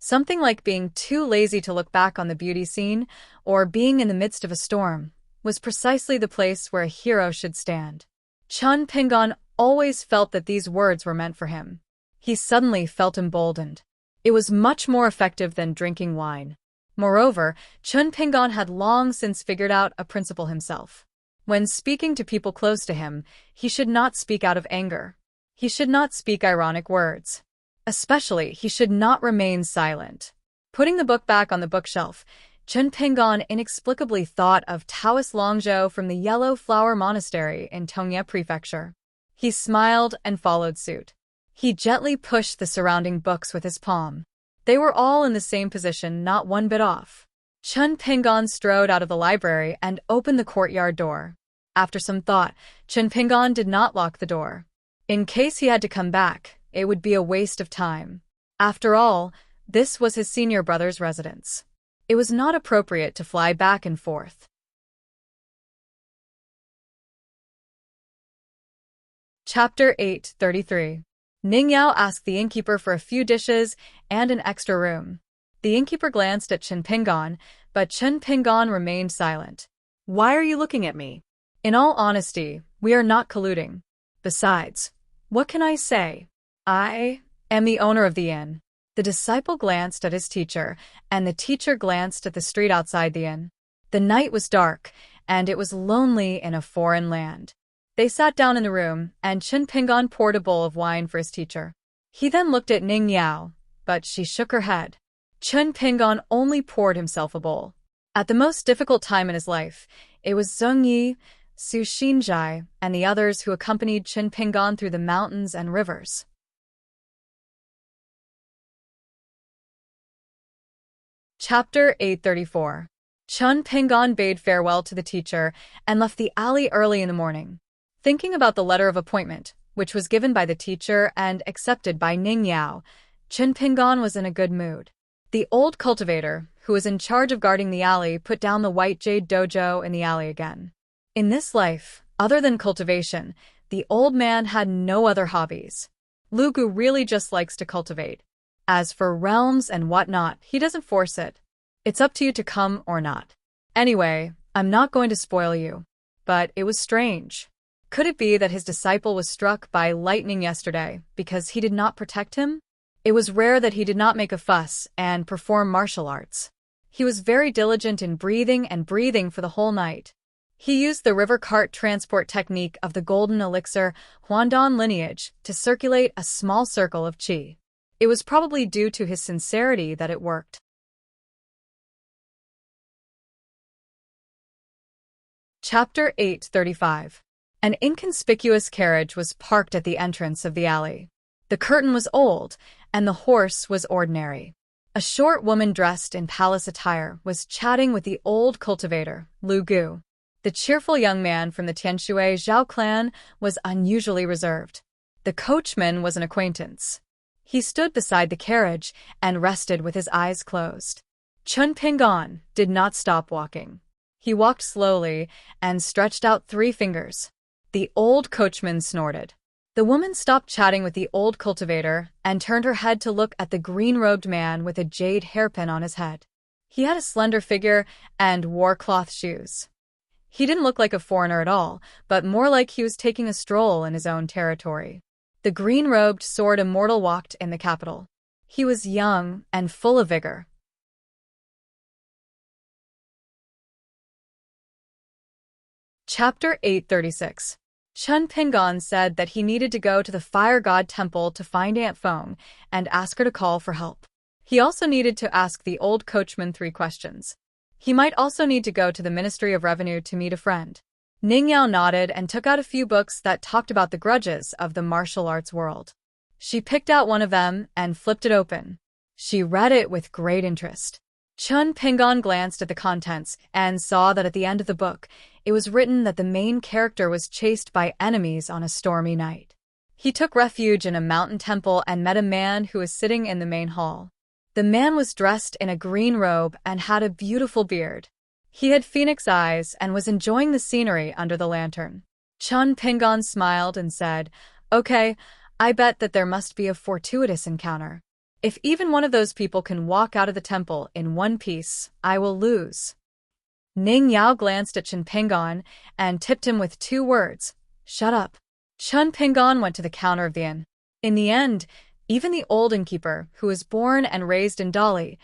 Something like being too lazy to look back on the beauty scene, or being in the midst of a storm, was precisely the place where a hero should stand. Chun Pingon always felt that these words were meant for him. He suddenly felt emboldened. It was much more effective than drinking wine. Moreover, Chun Pingon had long since figured out a principle himself. When speaking to people close to him, he should not speak out of anger. He should not speak ironic words. Especially, he should not remain silent. Putting the book back on the bookshelf, Chun Pingon inexplicably thought of Taoist Longzhou from the Yellow Flower Monastery in Tongye Prefecture. He smiled and followed suit. He gently pushed the surrounding books with his palm. They were all in the same position, not one bit off. Chun Pingon strode out of the library and opened the courtyard door. After some thought, Chun Pingon did not lock the door. In case he had to come back, it would be a waste of time. After all, this was his senior brother's residence. It was not appropriate to fly back and forth. Chapter 833. Ning Yao asked the innkeeper for a few dishes and an extra room. The innkeeper glanced at Chun Pingon, but Chun Pingon remained silent. "Why are you looking at me? In all honesty, we are not colluding. Besides, what can I say? I am the owner of the inn." The disciple glanced at his teacher, and the teacher glanced at the street outside the inn. The night was dark, and it was lonely in a foreign land. They sat down in the room, and Chun Pingon poured a bowl of wine for his teacher. He then looked at Ning Yao, but she shook her head. Chun Pingon only poured himself a bowl. At the most difficult time in his life, it was Zheng Yi, Su Xinzhai, and the others who accompanied Chun Pingon through the mountains and rivers. Chapter 834. Chun Pingon bade farewell to the teacher and left the alley early in the morning. Thinking about the letter of appointment, which was given by the teacher and accepted by Ning Yao, Chun Pingon was in a good mood. The old cultivator, who was in charge of guarding the alley, put down the white jade dojo in the alley again. In this life, other than cultivation, the old man had no other hobbies. Lu Gu really just likes to cultivate. As for realms and whatnot, he doesn't force it. It's up to you to come or not. Anyway, I'm not going to spoil you. But it was strange. Could it be that his disciple was struck by lightning yesterday because he did not protect him? It was rare that he did not make a fuss and perform martial arts. He was very diligent in breathing and breathing for the whole night. He used the river cart transport technique of the golden elixir Huandong lineage to circulate a small circle of qi. It was probably due to his sincerity that it worked. Chapter 835. An inconspicuous carriage was parked at the entrance of the alley. The curtain was old, and the horse was ordinary. A short woman dressed in palace attire was chatting with the old cultivator, Lu Gu. The cheerful young man from the Tianshui Zhao clan was unusually reserved. The coachman was an acquaintance. He stood beside the carriage and rested with his eyes closed. Chun Pingon did not stop walking. He walked slowly and stretched out 3 fingers. The old coachman snorted. The woman stopped chatting with the old cultivator and turned her head to look at the green-robed man with a jade hairpin on his head. He had a slender figure and wore cloth shoes. He didn't look like a foreigner at all, but more like he was taking a stroll in his own territory. The green-robed sword immortal walked in the capital. He was young and full of vigor. Chapter 836. Chun Pingon said that he needed to go to the Fire God Temple to find Aunt Fong and ask her to call for help. He also needed to ask the old coachman 3 questions. He might also need to go to the Ministry of Revenue to meet a friend. Ning Yao nodded and took out a few books that talked about the grudges of the martial arts world. She picked out one of them and flipped it open. She read it with great interest. Chun Pingon glanced at the contents and saw that at the end of the book, it was written that the main character was chased by enemies on a stormy night. He took refuge in a mountain temple and met a man who was sitting in the main hall. The man was dressed in a green robe and had a beautiful beard. He had phoenix eyes and was enjoying the scenery under the lantern. Chun Pingon smiled and said, "Okay, I bet that there must be a fortuitous encounter. If even one of those people can walk out of the temple in one piece, I will lose." Ning Yao glanced at Chun Pingon and tipped him with 2 words, "Shut up." Chun Pingon went to the counter of the inn. In the end, even the old innkeeper, who was born and raised in Dali,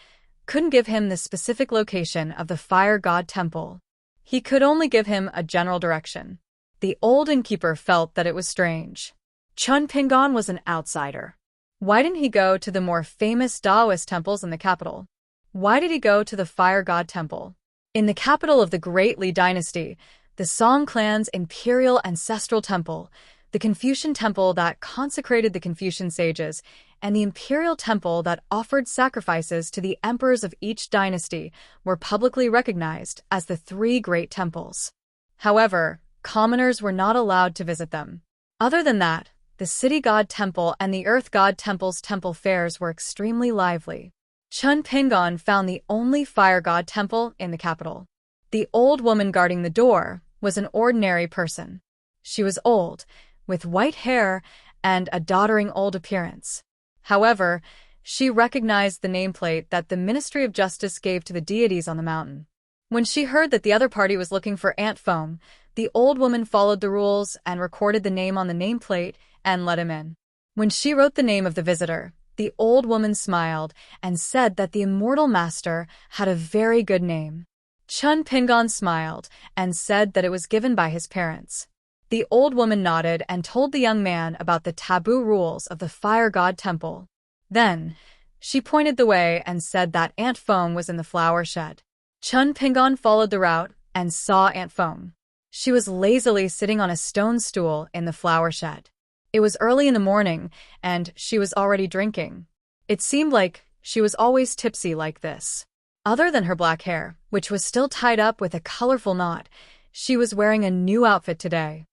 couldn't give him the specific location of the fire god temple. He could only give him a general direction. The old innkeeper felt that it was strange. Chun Pingon was an outsider. Why didn't he go to the more famous Taoist temples in the capital? Why did he go to the fire god temple? In the capital of the Great Li dynasty, the Song clan's imperial ancestral temple, the Confucian temple that consecrated the Confucian sages, and the imperial temple that offered sacrifices to the emperors of each dynasty were publicly recognized as the 3 great temples. However, commoners were not allowed to visit them. Other than that, the city god temple and the earth god temple's temple fairs were extremely lively. Chun Pingon found the only fire god temple in the capital. The old woman guarding the door was an ordinary person. She was old, with white hair and a doddering old appearance. However, she recognized the nameplate that the Ministry of Justice gave to the deities on the mountain. When she heard that the other party was looking for Ant Foam, the old woman followed the rules and recorded the name on the nameplate and let him in. When she wrote the name of the visitor, the old woman smiled and said that the immortal master had a very good name. Chun Pingon smiled and said that it was given by his parents. The old woman nodded and told the young man about the taboo rules of the fire god temple. Then, she pointed the way and said that Ant Foam was in the flower shed. Chun Pingon followed the route and saw Ant Foam. She was lazily sitting on a stone stool in the flower shed. It was early in the morning, and she was already drinking. It seemed like she was always tipsy like this. Other than her black hair, which was still tied up with a colorful knot, she was wearing a new outfit today.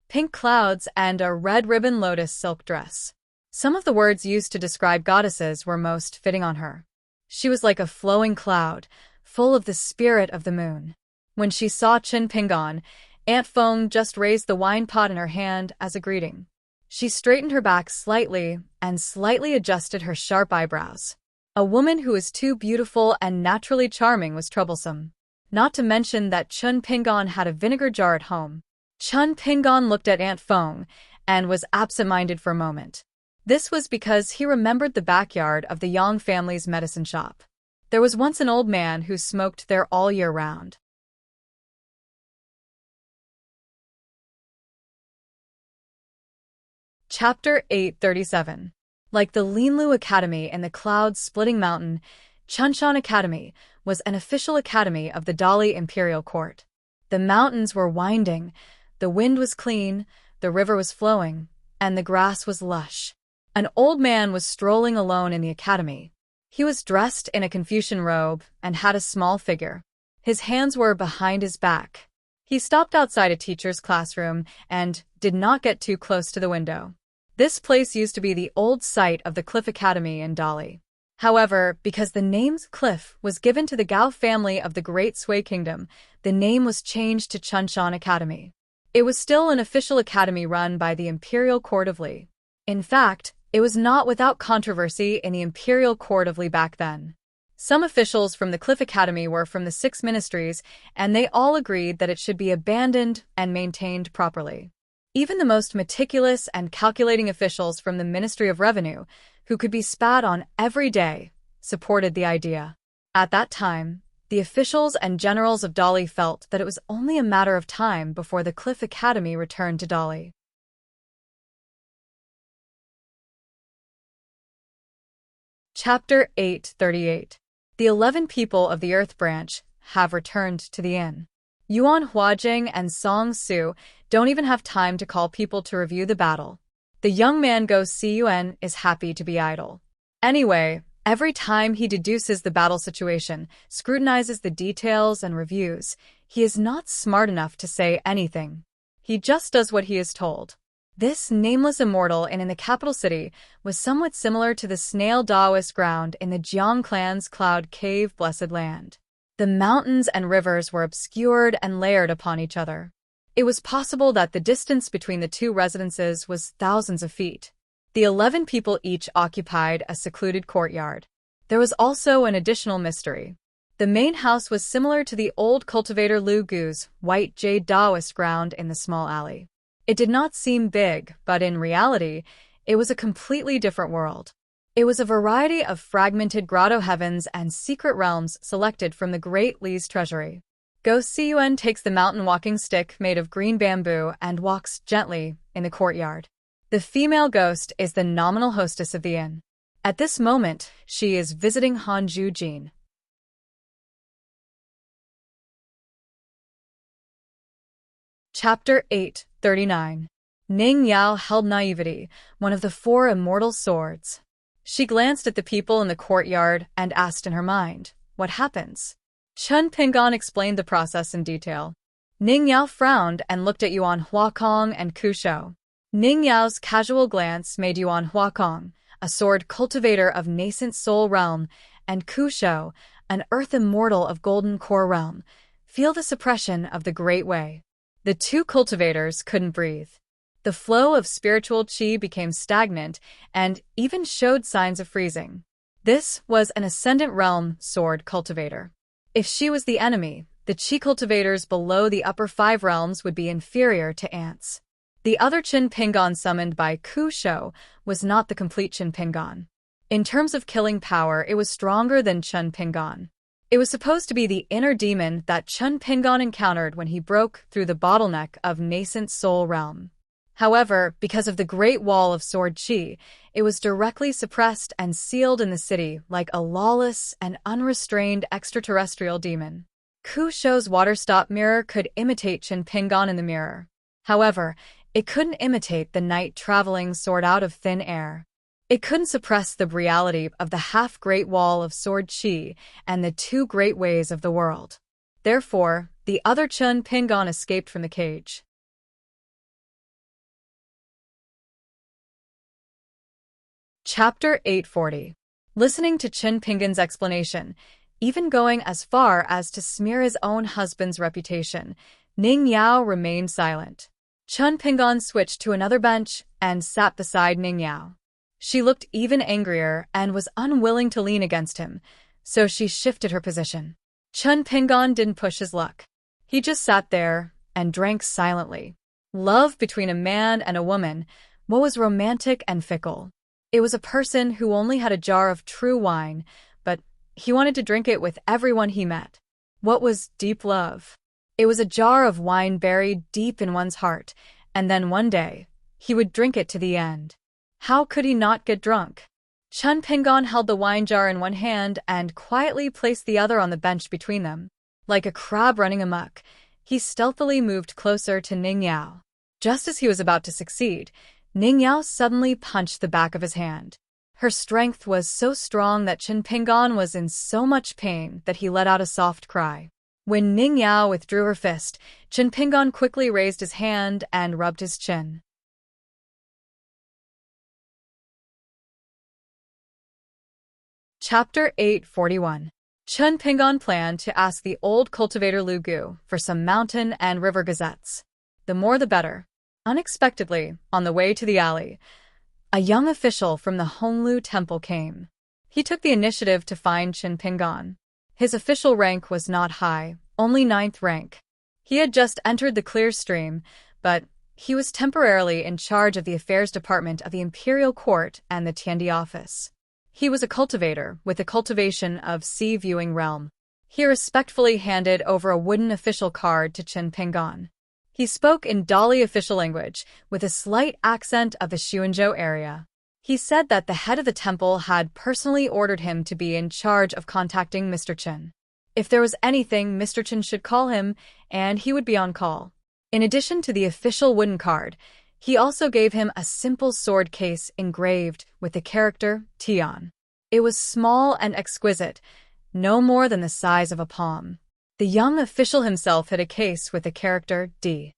Pink clouds and a red ribbon lotus silk dress. Some of the words used to describe goddesses were most fitting on her. She was like a flowing cloud, full of the spirit of the moon. When she saw Chun Pingon, Ant Foam just raised the wine pot in her hand as a greeting. She straightened her back slightly and slightly adjusted her sharp eyebrows. A woman who was too beautiful and naturally charming was troublesome. Not to mention that Chun Pingon had a vinegar jar at home. Chun Pingon looked at Ant Foam and was absent-minded for a moment. This was because he remembered the backyard of the Yang family's medicine shop. There was once an old man who smoked there all year round. Chapter 837. Like the Linlu Academy in the cloud-splitting mountain, Chunshan Academy was an official academy of the Dali imperial court. The mountains were winding, the wind was clean, the river was flowing, and the grass was lush. An old man was strolling alone in the academy. He was dressed in a Confucian robe and had a small figure. His hands were behind his back. He stopped outside a teacher's classroom and did not get too close to the window. This place used to be the old site of the Cliff Academy in Dali. However, because the name Cliff was given to the Gao family of the Great Sui Kingdom, the name was changed to Chunshan Academy. It was still an official academy run by the Imperial Court of Li. In fact, it was not without controversy in the Imperial Court of Li back then. Some officials from the Cliff Academy were from the 6 ministries, and they all agreed that it should be abandoned and maintained properly. Even the most meticulous and calculating officials from the Ministry of Revenue, who could be spat on every day, supported the idea. At that time, the officials and generals of Dali felt that it was only a matter of time before the Cliff Academy returned to Dali. Chapter 838. The 11 people of the Earth Branch have returned to the inn. Yuan Huajing and Song Su don't even have time to call people to review the battle. The young man Go Cun is happy to be idle. Anyway, every time he deduces the battle situation, scrutinizes the details and reviews, he is not smart enough to say anything. He just does what he is told. This nameless immortal in the capital city was somewhat similar to the snail Taoist ground in the Jiang clan's Cloud Cave Blessed Land. The mountains and rivers were obscured and layered upon each other. It was possible that the distance between the two residences was thousands of feet. The 11 people each occupied a secluded courtyard. There was also an additional mystery. The main house was similar to the old cultivator Lu Gu's white jade Taoist ground in the small alley. It did not seem big, but in reality, it was a completely different world. It was a variety of fragmented grotto heavens and secret realms selected from the Great Li's treasury. Go Cun takes the mountain walking stick made of green bamboo and walks gently in the courtyard. The female ghost is the nominal hostess of the inn. At this moment, she is visiting Han Jujin. Chapter 8:39. Ning Yao held naivety, one of the 4 immortal swords. She glanced at the people in the courtyard and asked in her mind, "What happens?" Chen Pinggan explained the process in detail. Ning Yao frowned and looked at Yuan Huakong and Ku Shou. Ning Yao's casual glance made Yuan Huakong, a sword cultivator of nascent soul realm, and Ku Shou, an earth immortal of golden core realm, feel the suppression of the Great Way. The 2 cultivators couldn't breathe. The flow of spiritual qi became stagnant and even showed signs of freezing. This was an ascendant realm sword cultivator. If she was the enemy, the qi cultivators below the upper 5 realms would be inferior to ants. The other Qin Pinggan summoned by Ku Shou was not the complete Qin Pinggan. In terms of killing power, it was stronger than Qin Pinggan. It was supposed to be the inner demon that Qin Pinggan encountered when he broke through the bottleneck of nascent soul realm. However, because of the Great Wall of Sword Qi, it was directly suppressed and sealed in the city like a lawless and unrestrained extraterrestrial demon. Ku Shou's water-stop mirror could imitate Qin Pinggan in the mirror. However, it couldn't imitate the night-traveling sword out of thin air. It couldn't suppress the reality of the half-Great Wall of Sword Qi and the 2 great ways of the world. Therefore, the other Qin Pinggan escaped from the cage. Chapter 840. Listening to Qin Pinggan's explanation, even going as far as to smear his own husband's reputation, Ning Yao remained silent. Qin Pinggan switched to another bench and sat beside Ning Yao. She looked even angrier and was unwilling to lean against him, so she shifted her position. Qin Pinggan didn't push his luck. He just sat there and drank silently. Love between a man and a woman, what was romantic and fickle? It was a person who only had a jar of true wine, but he wanted to drink it with everyone he met. What was deep love? It was a jar of wine buried deep in one's heart, and then one day, he would drink it to the end. How could he not get drunk? Qin Pinggan held the wine jar in one hand and quietly placed the other on the bench between them. Like a crab running amok, he stealthily moved closer to Ning Yao. Just as he was about to succeed, Ning Yao suddenly punched the back of his hand. Her strength was so strong that Qin Pinggan was in so much pain that he let out a soft cry. When Ning Yao withdrew her fist, Qin Pinggan quickly raised his hand and rubbed his chin. Chapter 841. Qin Pinggan planned to ask the old cultivator Lu Gu for some mountain and river gazettes. The more the better. Unexpectedly, on the way to the alley, a young official from the Honglu Temple came. He took the initiative to find Qin Pinggan. His official rank was not high, only 9th rank. He had just entered the clear stream, but he was temporarily in charge of the affairs department of the imperial court and the Tiandi office. He was a cultivator with the cultivation of sea-viewing realm. He respectfully handed over a wooden official card to Qin Pinggan. He spoke in Dali official language, with a slight accent of the Xuanzhou area. He said that the head of the temple had personally ordered him to be in charge of contacting Mr. Qin. If there was anything, Mr. Qin should call him, and he would be on call. In addition to the official wooden card, He also gave him a simple sword case engraved with the character Tian. It was small and exquisite, no more than the size of a palm. The young official himself had a case with the character D.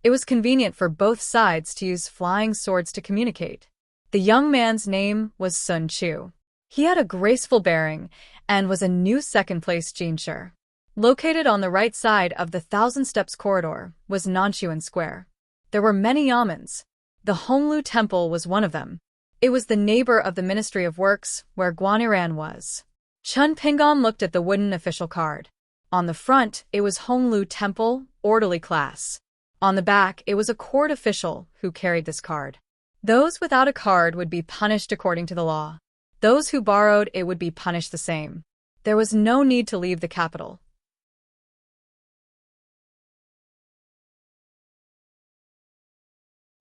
It was convenient for both sides to use flying swords to communicate. The young man's name was Sun Chu. He had a graceful bearing and was a new second-place jinshi. Located on the right side of the Thousand Steps corridor was Nanshuan Square. There were many yamens. The Honglu Temple was one of them. It was the neighbor of the Ministry of Works, where Guaniran was. Chun Pingon looked at the wooden official card. On the front, it was Honglu Temple, orderly class. On the back, it was a court official who carried this card. Those without a card would be punished according to the law. Those who borrowed it would be punished the same. There was no need to leave the capital.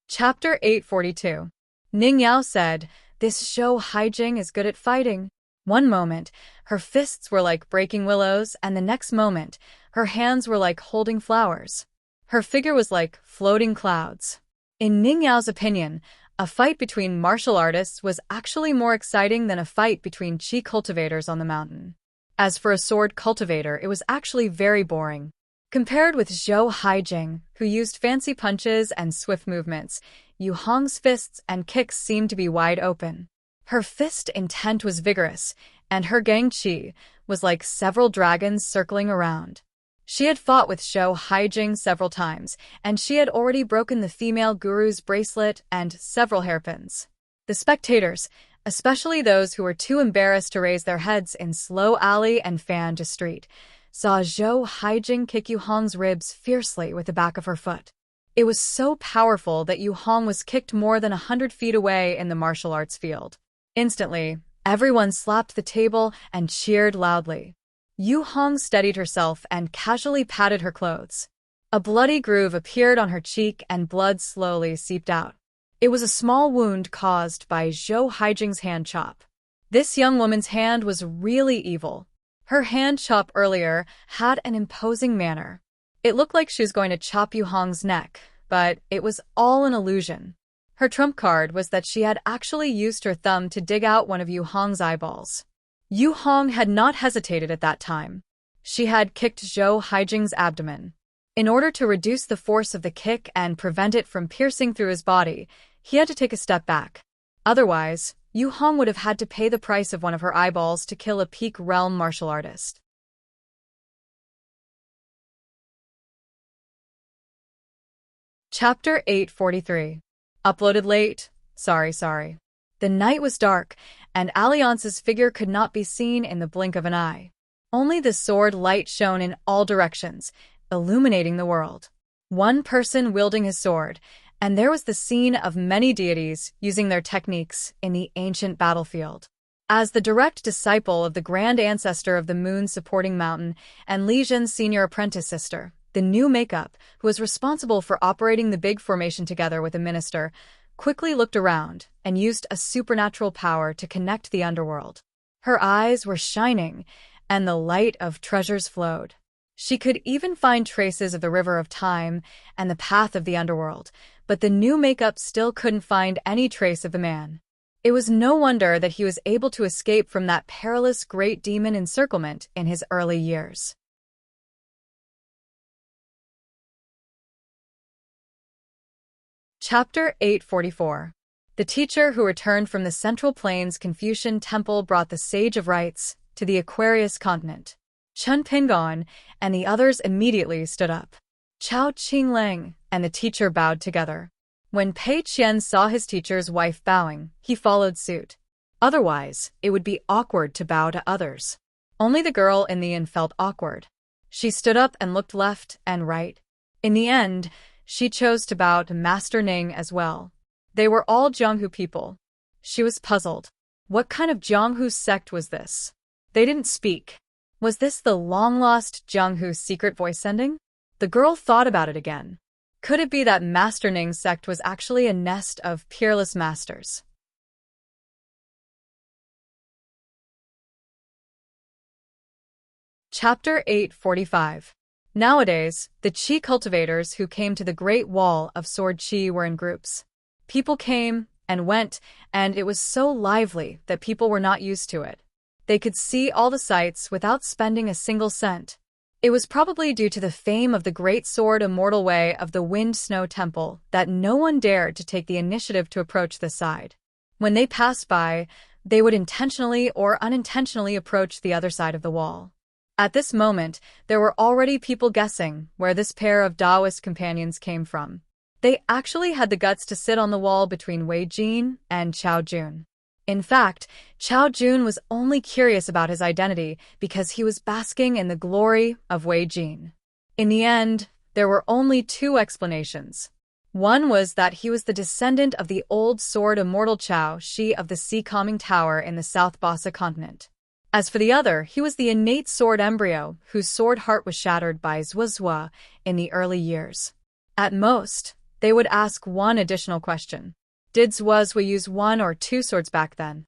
Chapter 842. Ning Yao said, "This Zhou Haijing is good at fighting." One moment, her fists were like breaking willows, and the next moment, her hands were like holding flowers. Her figure was like floating clouds. In Ning Yao's opinion, a fight between martial artists was actually more exciting than a fight between qi cultivators on the mountain. As for a sword cultivator, it was actually very boring. Compared with Zhou Haijing, who used fancy punches and swift movements, Yu Hong's fists and kicks seemed to be wide open. Her fist intent was vigorous, and her gang qi was like several dragons circling around. She had fought with Zhou Haijing several times, and she had already broken the female guru's bracelet and several hairpins. The spectators, especially those who were too embarrassed to raise their heads in slow alley and fan to street, saw Zhou Haijing kick Yu Hong's ribs fiercely with the back of her foot. It was so powerful that Yu Hong was kicked more than 100 feet away in the martial arts field. Instantly, everyone slapped the table and cheered loudly. Yu Hong steadied herself and casually patted her clothes. A bloody groove appeared on her cheek and blood slowly seeped out. It was a small wound caused by Zhou Haijing's hand chop. This young woman's hand was really evil. Her hand chop earlier had an imposing manner. It looked like she was going to chop Yu Hong's neck, but it was all an illusion. Her trump card was that she had actually used her thumb to dig out one of Yu Hong's eyeballs. Yu Hong had not hesitated at that time. She had kicked Zhou Haijing's abdomen. In order to reduce the force of the kick and prevent it from piercing through his body, he had to take a step back. Otherwise, Yu Hong would have had to pay the price of one of her eyeballs to kill a peak realm martial artist. Chapter 843. Uploaded late. Sorry. The night was dark, and Alliance's figure could not be seen in the blink of an eye. Only the sword light shone in all directions, illuminating the world. One person wielding his sword, and there was the scene of many deities using their techniques in the ancient battlefield. As the direct disciple of the grand ancestor of the moon-supporting mountain and Li Zhen's senior apprentice sister, the new makeup, who was responsible for operating the big formation together with the minister, quickly looked around and used a supernatural power to connect the underworld. Her eyes were shining, and the light of treasures flowed. She could even find traces of the river of time and the path of the underworld, but the new makeup still couldn't find any trace of the man. It was no wonder that he was able to escape from that perilous great demon encirclement in his early years. Chapter 844. The teacher who returned from the Central Plains Confucian Temple brought the Sage of Rites to the Aquarius continent. Chun Pingon and the others immediately stood up. Chao Qinglang and the teacher bowed together. When Pei Qian saw his teacher's wife bowing, he followed suit. Otherwise, it would be awkward to bow to others. Only the girl in the inn felt awkward. She stood up and looked left and right. In the end, she chose to bow to Master Ning as well. They were all Jianghu people. She was puzzled. What kind of Jianghu sect was this? They didn't speak. Was this the long-lost Jianghu secret voice sending? The girl thought about it again. Could it be that Master Ning's sect was actually a nest of peerless masters? Chapter 845. Nowadays, the Qi cultivators who came to the Great Wall of Sword Qi were in groups. People came and went, and it was so lively that people were not used to it. They could see all the sights without spending a single cent. It was probably due to the fame of the Great Sword Immortal Way of the Wind Snow Temple that no one dared to take the initiative to approach this side. When they passed by, they would intentionally or unintentionally approach the other side of the wall. At this moment, there were already people guessing where this pair of Taoist companions came from. They actually had the guts to sit on the wall between Wei Jin and Chao Jun. In fact, Chao Jun was only curious about his identity because he was basking in the glory of Wei Jin. In the end, there were only two explanations. One was that he was the descendant of the old sword immortal Chao Shi of the Sea Calming Tower in the South Bassa continent. As for the other, he was the innate sword embryo whose sword heart was shattered by Zhuozhua in the early years. At most, they would ask one additional question. Did Zhuozhua use one or two swords back then?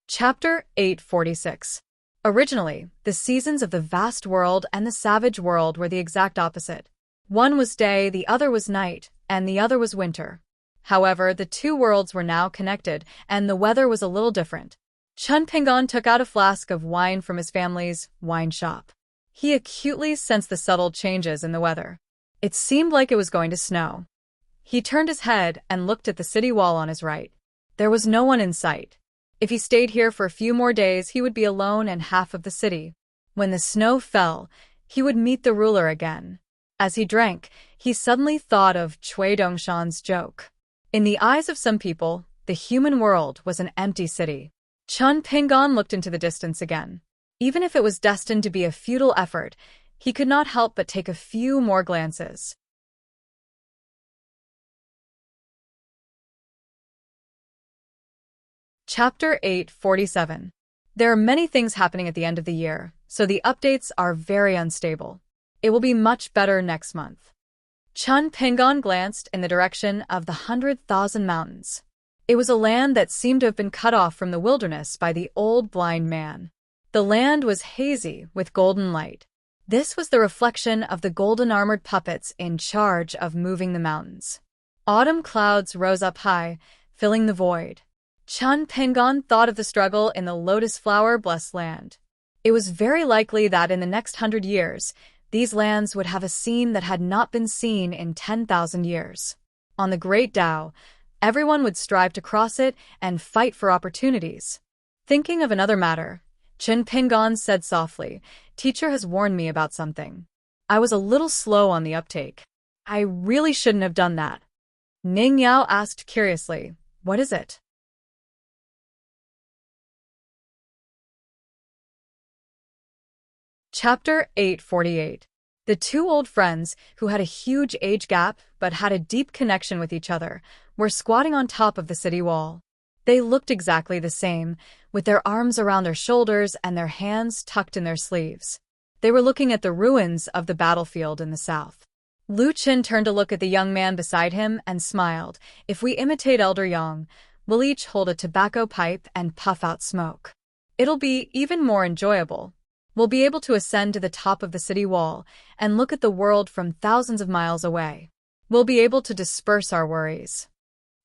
Chapter 846. Originally, the seasons of the vast world and the savage world were the exact opposite. One was day, the other was night, and the other was winter. However, the two worlds were now connected, and the weather was a little different. Chun Pingon took out a flask of wine from his family's wine shop. He acutely sensed the subtle changes in the weather. It seemed like it was going to snow. He turned his head and looked at the city wall on his right. There was no one in sight. If he stayed here for a few more days, he would be alone in half of the city. When the snow fell, he would meet the ruler again. As he drank, he suddenly thought of Cui Dongshan's joke. In the eyes of some people, the human world was an empty city. Chun Pingon looked into the distance again. Even if it was destined to be a futile effort, he could not help but take a few more glances. Chapter 847. There are many things happening at the end of the year, so the updates are very unstable. It will be much better next month. Chun Pingon glanced in the direction of the 100,000 mountains. It was a land that seemed to have been cut off from the wilderness by the old blind man. The land was hazy with golden light. This was the reflection of the golden-armored puppets in charge of moving the mountains. Autumn clouds rose up high, filling the void. Chun Pingon thought of the struggle in the lotus flower-blessed land. It was very likely that in the next 100 years, these lands would have a scene that had not been seen in 10,000 years. On the Great Tao, everyone would strive to cross it and fight for opportunities. Thinking of another matter, Chun Pingon said softly, "Teacher has warned me about something. I was a little slow on the uptake. I really shouldn't have done that." Ning Yao asked curiously, "What is it?" Chapter 848. The two old friends, who had a huge age gap but had a deep connection with each other, were squatting on top of the city wall. They looked exactly the same, with their arms around their shoulders and their hands tucked in their sleeves. They were looking at the ruins of the battlefield in the south. Lu Qin turned to look at the young man beside him and smiled. "If we imitate Elder Yang, we'll each hold a tobacco pipe and puff out smoke. It'll be even more enjoyable. We'll be able to ascend to the top of the city wall and look at the world from thousands of miles away. We'll be able to disperse our worries."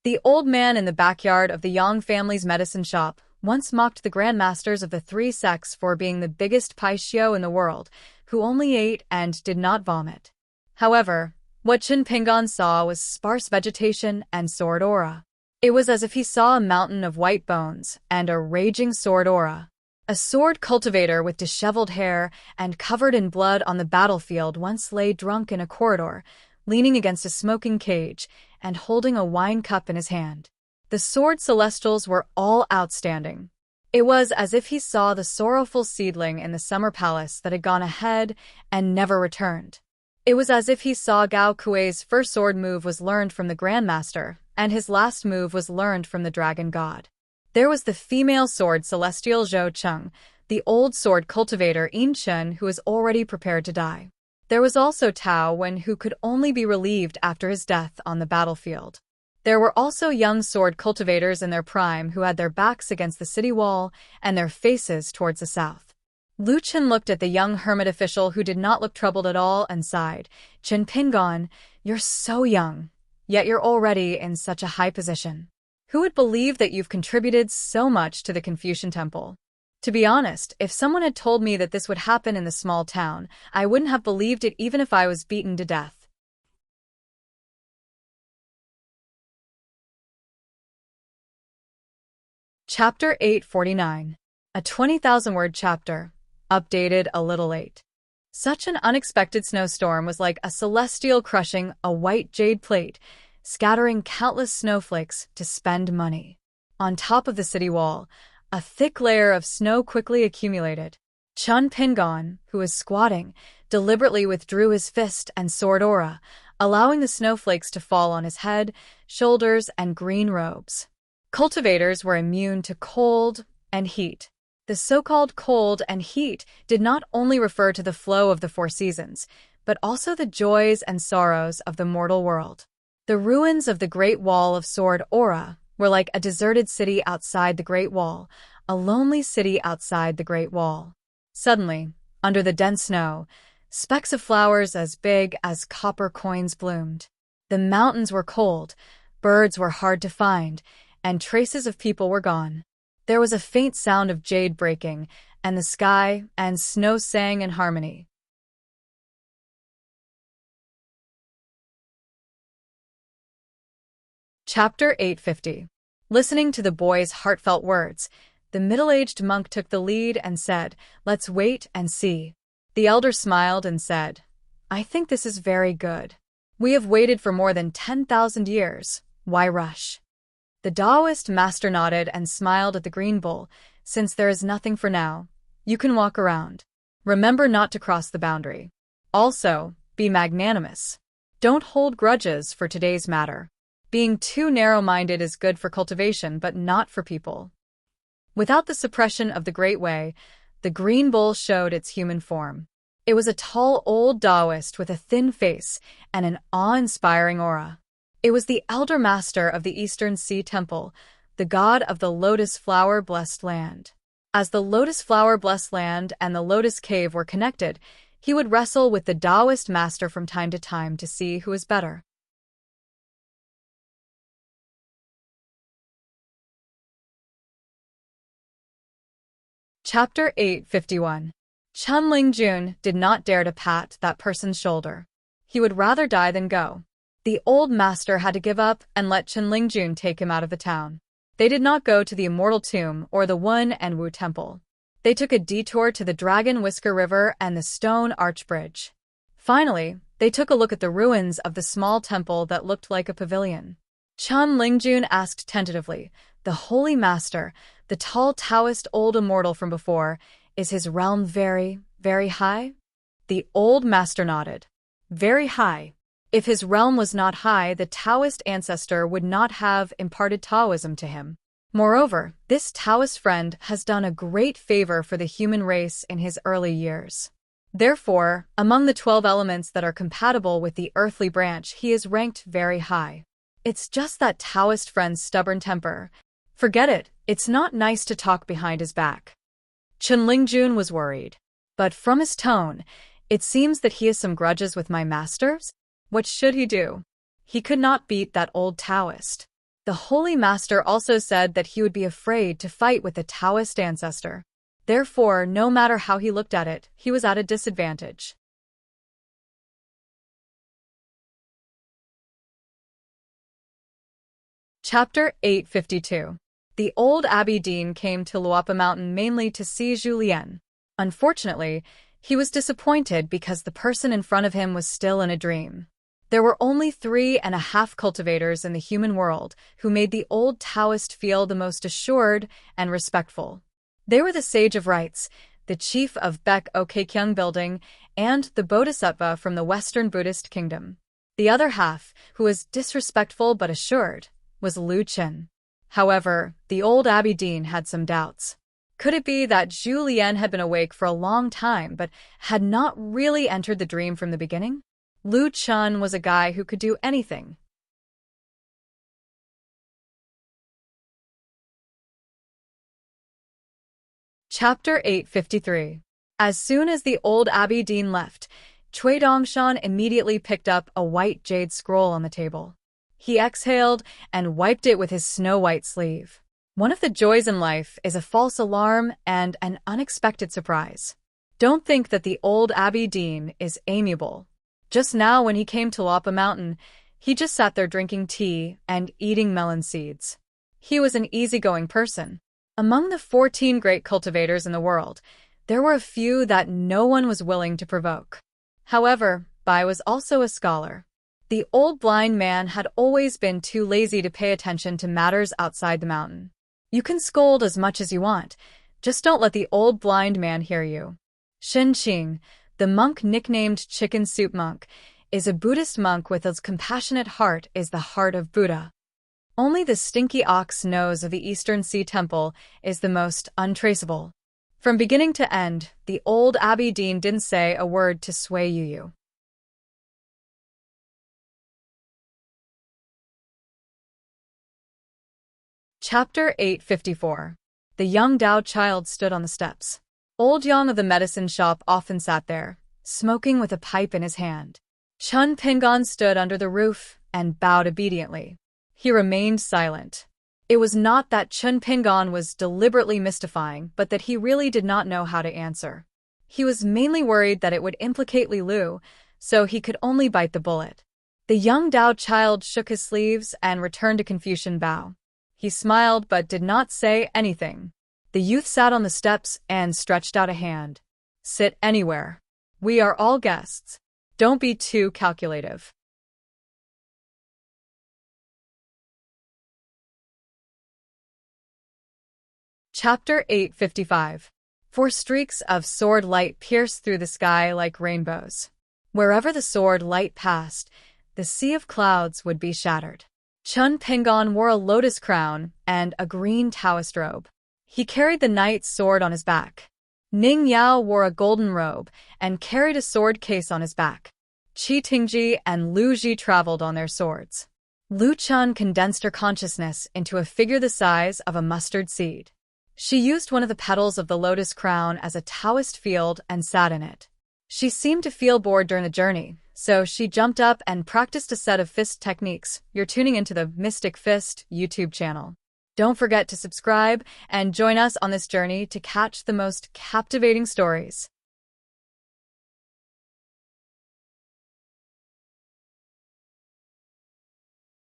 The old man in the backyard of the Yang family's medicine shop once mocked the grandmasters of the three sects for being the biggest paishio in the world, who only ate and did not vomit. However, what Chun Pingon saw was sparse vegetation and sword aura. It was as if he saw a mountain of white bones and a raging sword aura. A sword cultivator with disheveled hair and covered in blood on the battlefield once lay drunk in a corridor, leaning against a smoking cage and holding a wine cup in his hand. The sword celestials were all outstanding. It was as if he saw the sorrowful seedling in the summer palace that had gone ahead and never returned. It was as if he saw Gao Kuei's first sword move was learned from the Grandmaster, and his last move was learned from the Dragon God. There was the female sword celestial Zhou Cheng, the old sword cultivator Yin Chen, who was already prepared to die. There was also Tao Wen, who could only be relieved after his death on the battlefield. There were also young sword cultivators in their prime who had their backs against the city wall and their faces towards the south. Lu Chen looked at the young hermit official who did not look troubled at all and sighed. "Chen Pingon, you're so young, yet you're already in such a high position. Who would believe that you've contributed so much to the Confucian Temple? To be honest, if someone had told me that this would happen in the small town, I wouldn't have believed it even if I was beaten to death." Chapter 849. A 20,000-word chapter. Updated a little late. Such an unexpected snowstorm was like a celestial crushing a white jade plate, scattering countless snowflakes to spend money. On top of the city wall, a thick layer of snow quickly accumulated. Chun Pingon, who was squatting, deliberately withdrew his fist and sword aura, allowing the snowflakes to fall on his head, shoulders, and green robes. Cultivators were immune to cold and heat. The so-called cold and heat did not only refer to the flow of the four seasons, but also the joys and sorrows of the mortal world. The ruins of the Great Wall of Sword Aura were like a deserted city outside the Great Wall, a lonely city outside the Great Wall. Suddenly, under the dense snow, specks of flowers as big as copper coins bloomed. The mountains were cold, birds were hard to find, and traces of people were gone. There was a faint sound of jade breaking, and the sky and snow sang in harmony. Chapter 850. Listening to the boy's heartfelt words, the middle-aged monk took the lead and said, "Let's wait and see." The elder smiled and said, "I think this is very good. We have waited for more than 10,000 years. Why rush?" The Taoist master nodded and smiled at the green bull. "Since there is nothing for now, you can walk around. Remember not to cross the boundary. Also, be magnanimous. Don't hold grudges for today's matter. Being too narrow-minded is good for cultivation but not for people." Without the suppression of the Great Way, the green bull showed its human form. It was a tall old Taoist with a thin face and an awe-inspiring aura. It was the elder master of the Eastern Sea Temple, the god of the lotus flower-blessed land. As the lotus flower-blessed land and the lotus cave were connected, he would wrestle with the Taoist master from time to time to see who was better. Chapter 851. Chun Lingjun did not dare to pat that person's shoulder. He would rather die than go. The old master had to give up and let Chun Lingjun take him out of the town. They did not go to the Immortal Tomb or the Wen and Wu Temple. They took a detour to the Dragon Whisker River and the Stone Arch Bridge. Finally, they took a look at the ruins of the small temple that looked like a pavilion. Chun Lingjun asked tentatively, "The Holy Master, the tall Taoist old immortal from before, is his realm very, very high?" The old master nodded. "Very high. If his realm was not high, the Taoist ancestor would not have imparted Taoism to him. Moreover, this Taoist friend has done a great favor for the human race in his early years. Therefore, among the 12 elements that are compatible with the earthly branch, he is ranked very high. It's just that Taoist friend's stubborn temper. Forget it, it's not nice to talk behind his back." Chun Lingjun was worried. "But from his tone, it seems that he has some grudges with my masters? What should he do?" He could not beat that old Taoist. The Holy Master also said that he would be afraid to fight with the Taoist ancestor. Therefore, no matter how he looked at it, he was at a disadvantage. Chapter 852. The old Abbey Dean came to Luapa Mountain mainly to see Julien. Unfortunately, he was disappointed because the person in front of him was still in a dream. There were only 3.5 cultivators in the human world who made the old Taoist feel the most assured and respectful. They were the Sage of Rites, the chief of Baek Okkyung Building, and the Bodhisattva from the Western Buddhist Kingdom. The other half, who was disrespectful but assured, was Lu Chen. However, the old Abbey Dean had some doubts. Could it be that Julien had been awake for a long time but had not really entered the dream from the beginning? Lu Chen was a guy who could do anything. Chapter 853. As soon as the old Abbey Dean left, Cui Dongshan immediately picked up a white jade scroll on the table. He exhaled and wiped it with his snow-white sleeve. One of the joys in life is a false alarm and an unexpected surprise. Don't think that the old Abbey Dean is amiable. Just now when he came to Lapa Mountain, he just sat there drinking tea and eating melon seeds. He was an easygoing person. Among the 14 great cultivators in the world, there were a few that no one was willing to provoke. However, Bai was also a scholar. The old blind man had always been too lazy to pay attention to matters outside the mountain. You can scold as much as you want, just don't let the old blind man hear you. Shen Qing, the monk nicknamed Chicken Soup Monk, is a Buddhist monk with as compassionate heart as the heart of Buddha. Only the stinky ox nose of the Eastern Sea Temple is the most untraceable. From beginning to end, the old Abbey Dean didn't say a word to sway you. Chapter 854. The young Dao child stood on the steps. Old Yang of the medicine shop often sat there, smoking with a pipe in his hand. Chun Pingon stood under the roof and bowed obediently. He remained silent. It was not that Chun Pingon was deliberately mystifying, but that he really did not know how to answer. He was mainly worried that it would implicate Li Lu, so he could only bite the bullet. The young Dao child shook his sleeves and returned a Confucian bow. He smiled but did not say anything. The youth sat on the steps and stretched out a hand. Sit anywhere. We are all guests. Don't be too calculative. Chapter 855. 4 streaks of sword light pierced through the sky like rainbows. Wherever the sword light passed, the sea of clouds would be shattered. Chun Pingon wore a lotus crown and a green Taoist robe. He carried the knight's sword on his back. Ning Yao wore a golden robe and carried a sword case on his back. Qi Tingji and Lu Ji traveled on their swords. Lu Chun condensed her consciousness into a figure the size of a mustard seed. She used one of the petals of the lotus crown as a Taoist field and sat in it. She seemed to feel bored during the journey, so she jumped up and practiced a set of fist techniques. You're tuning into the Mystic Fist YouTube channel. Don't forget to subscribe and join us on this journey to catch the most captivating stories.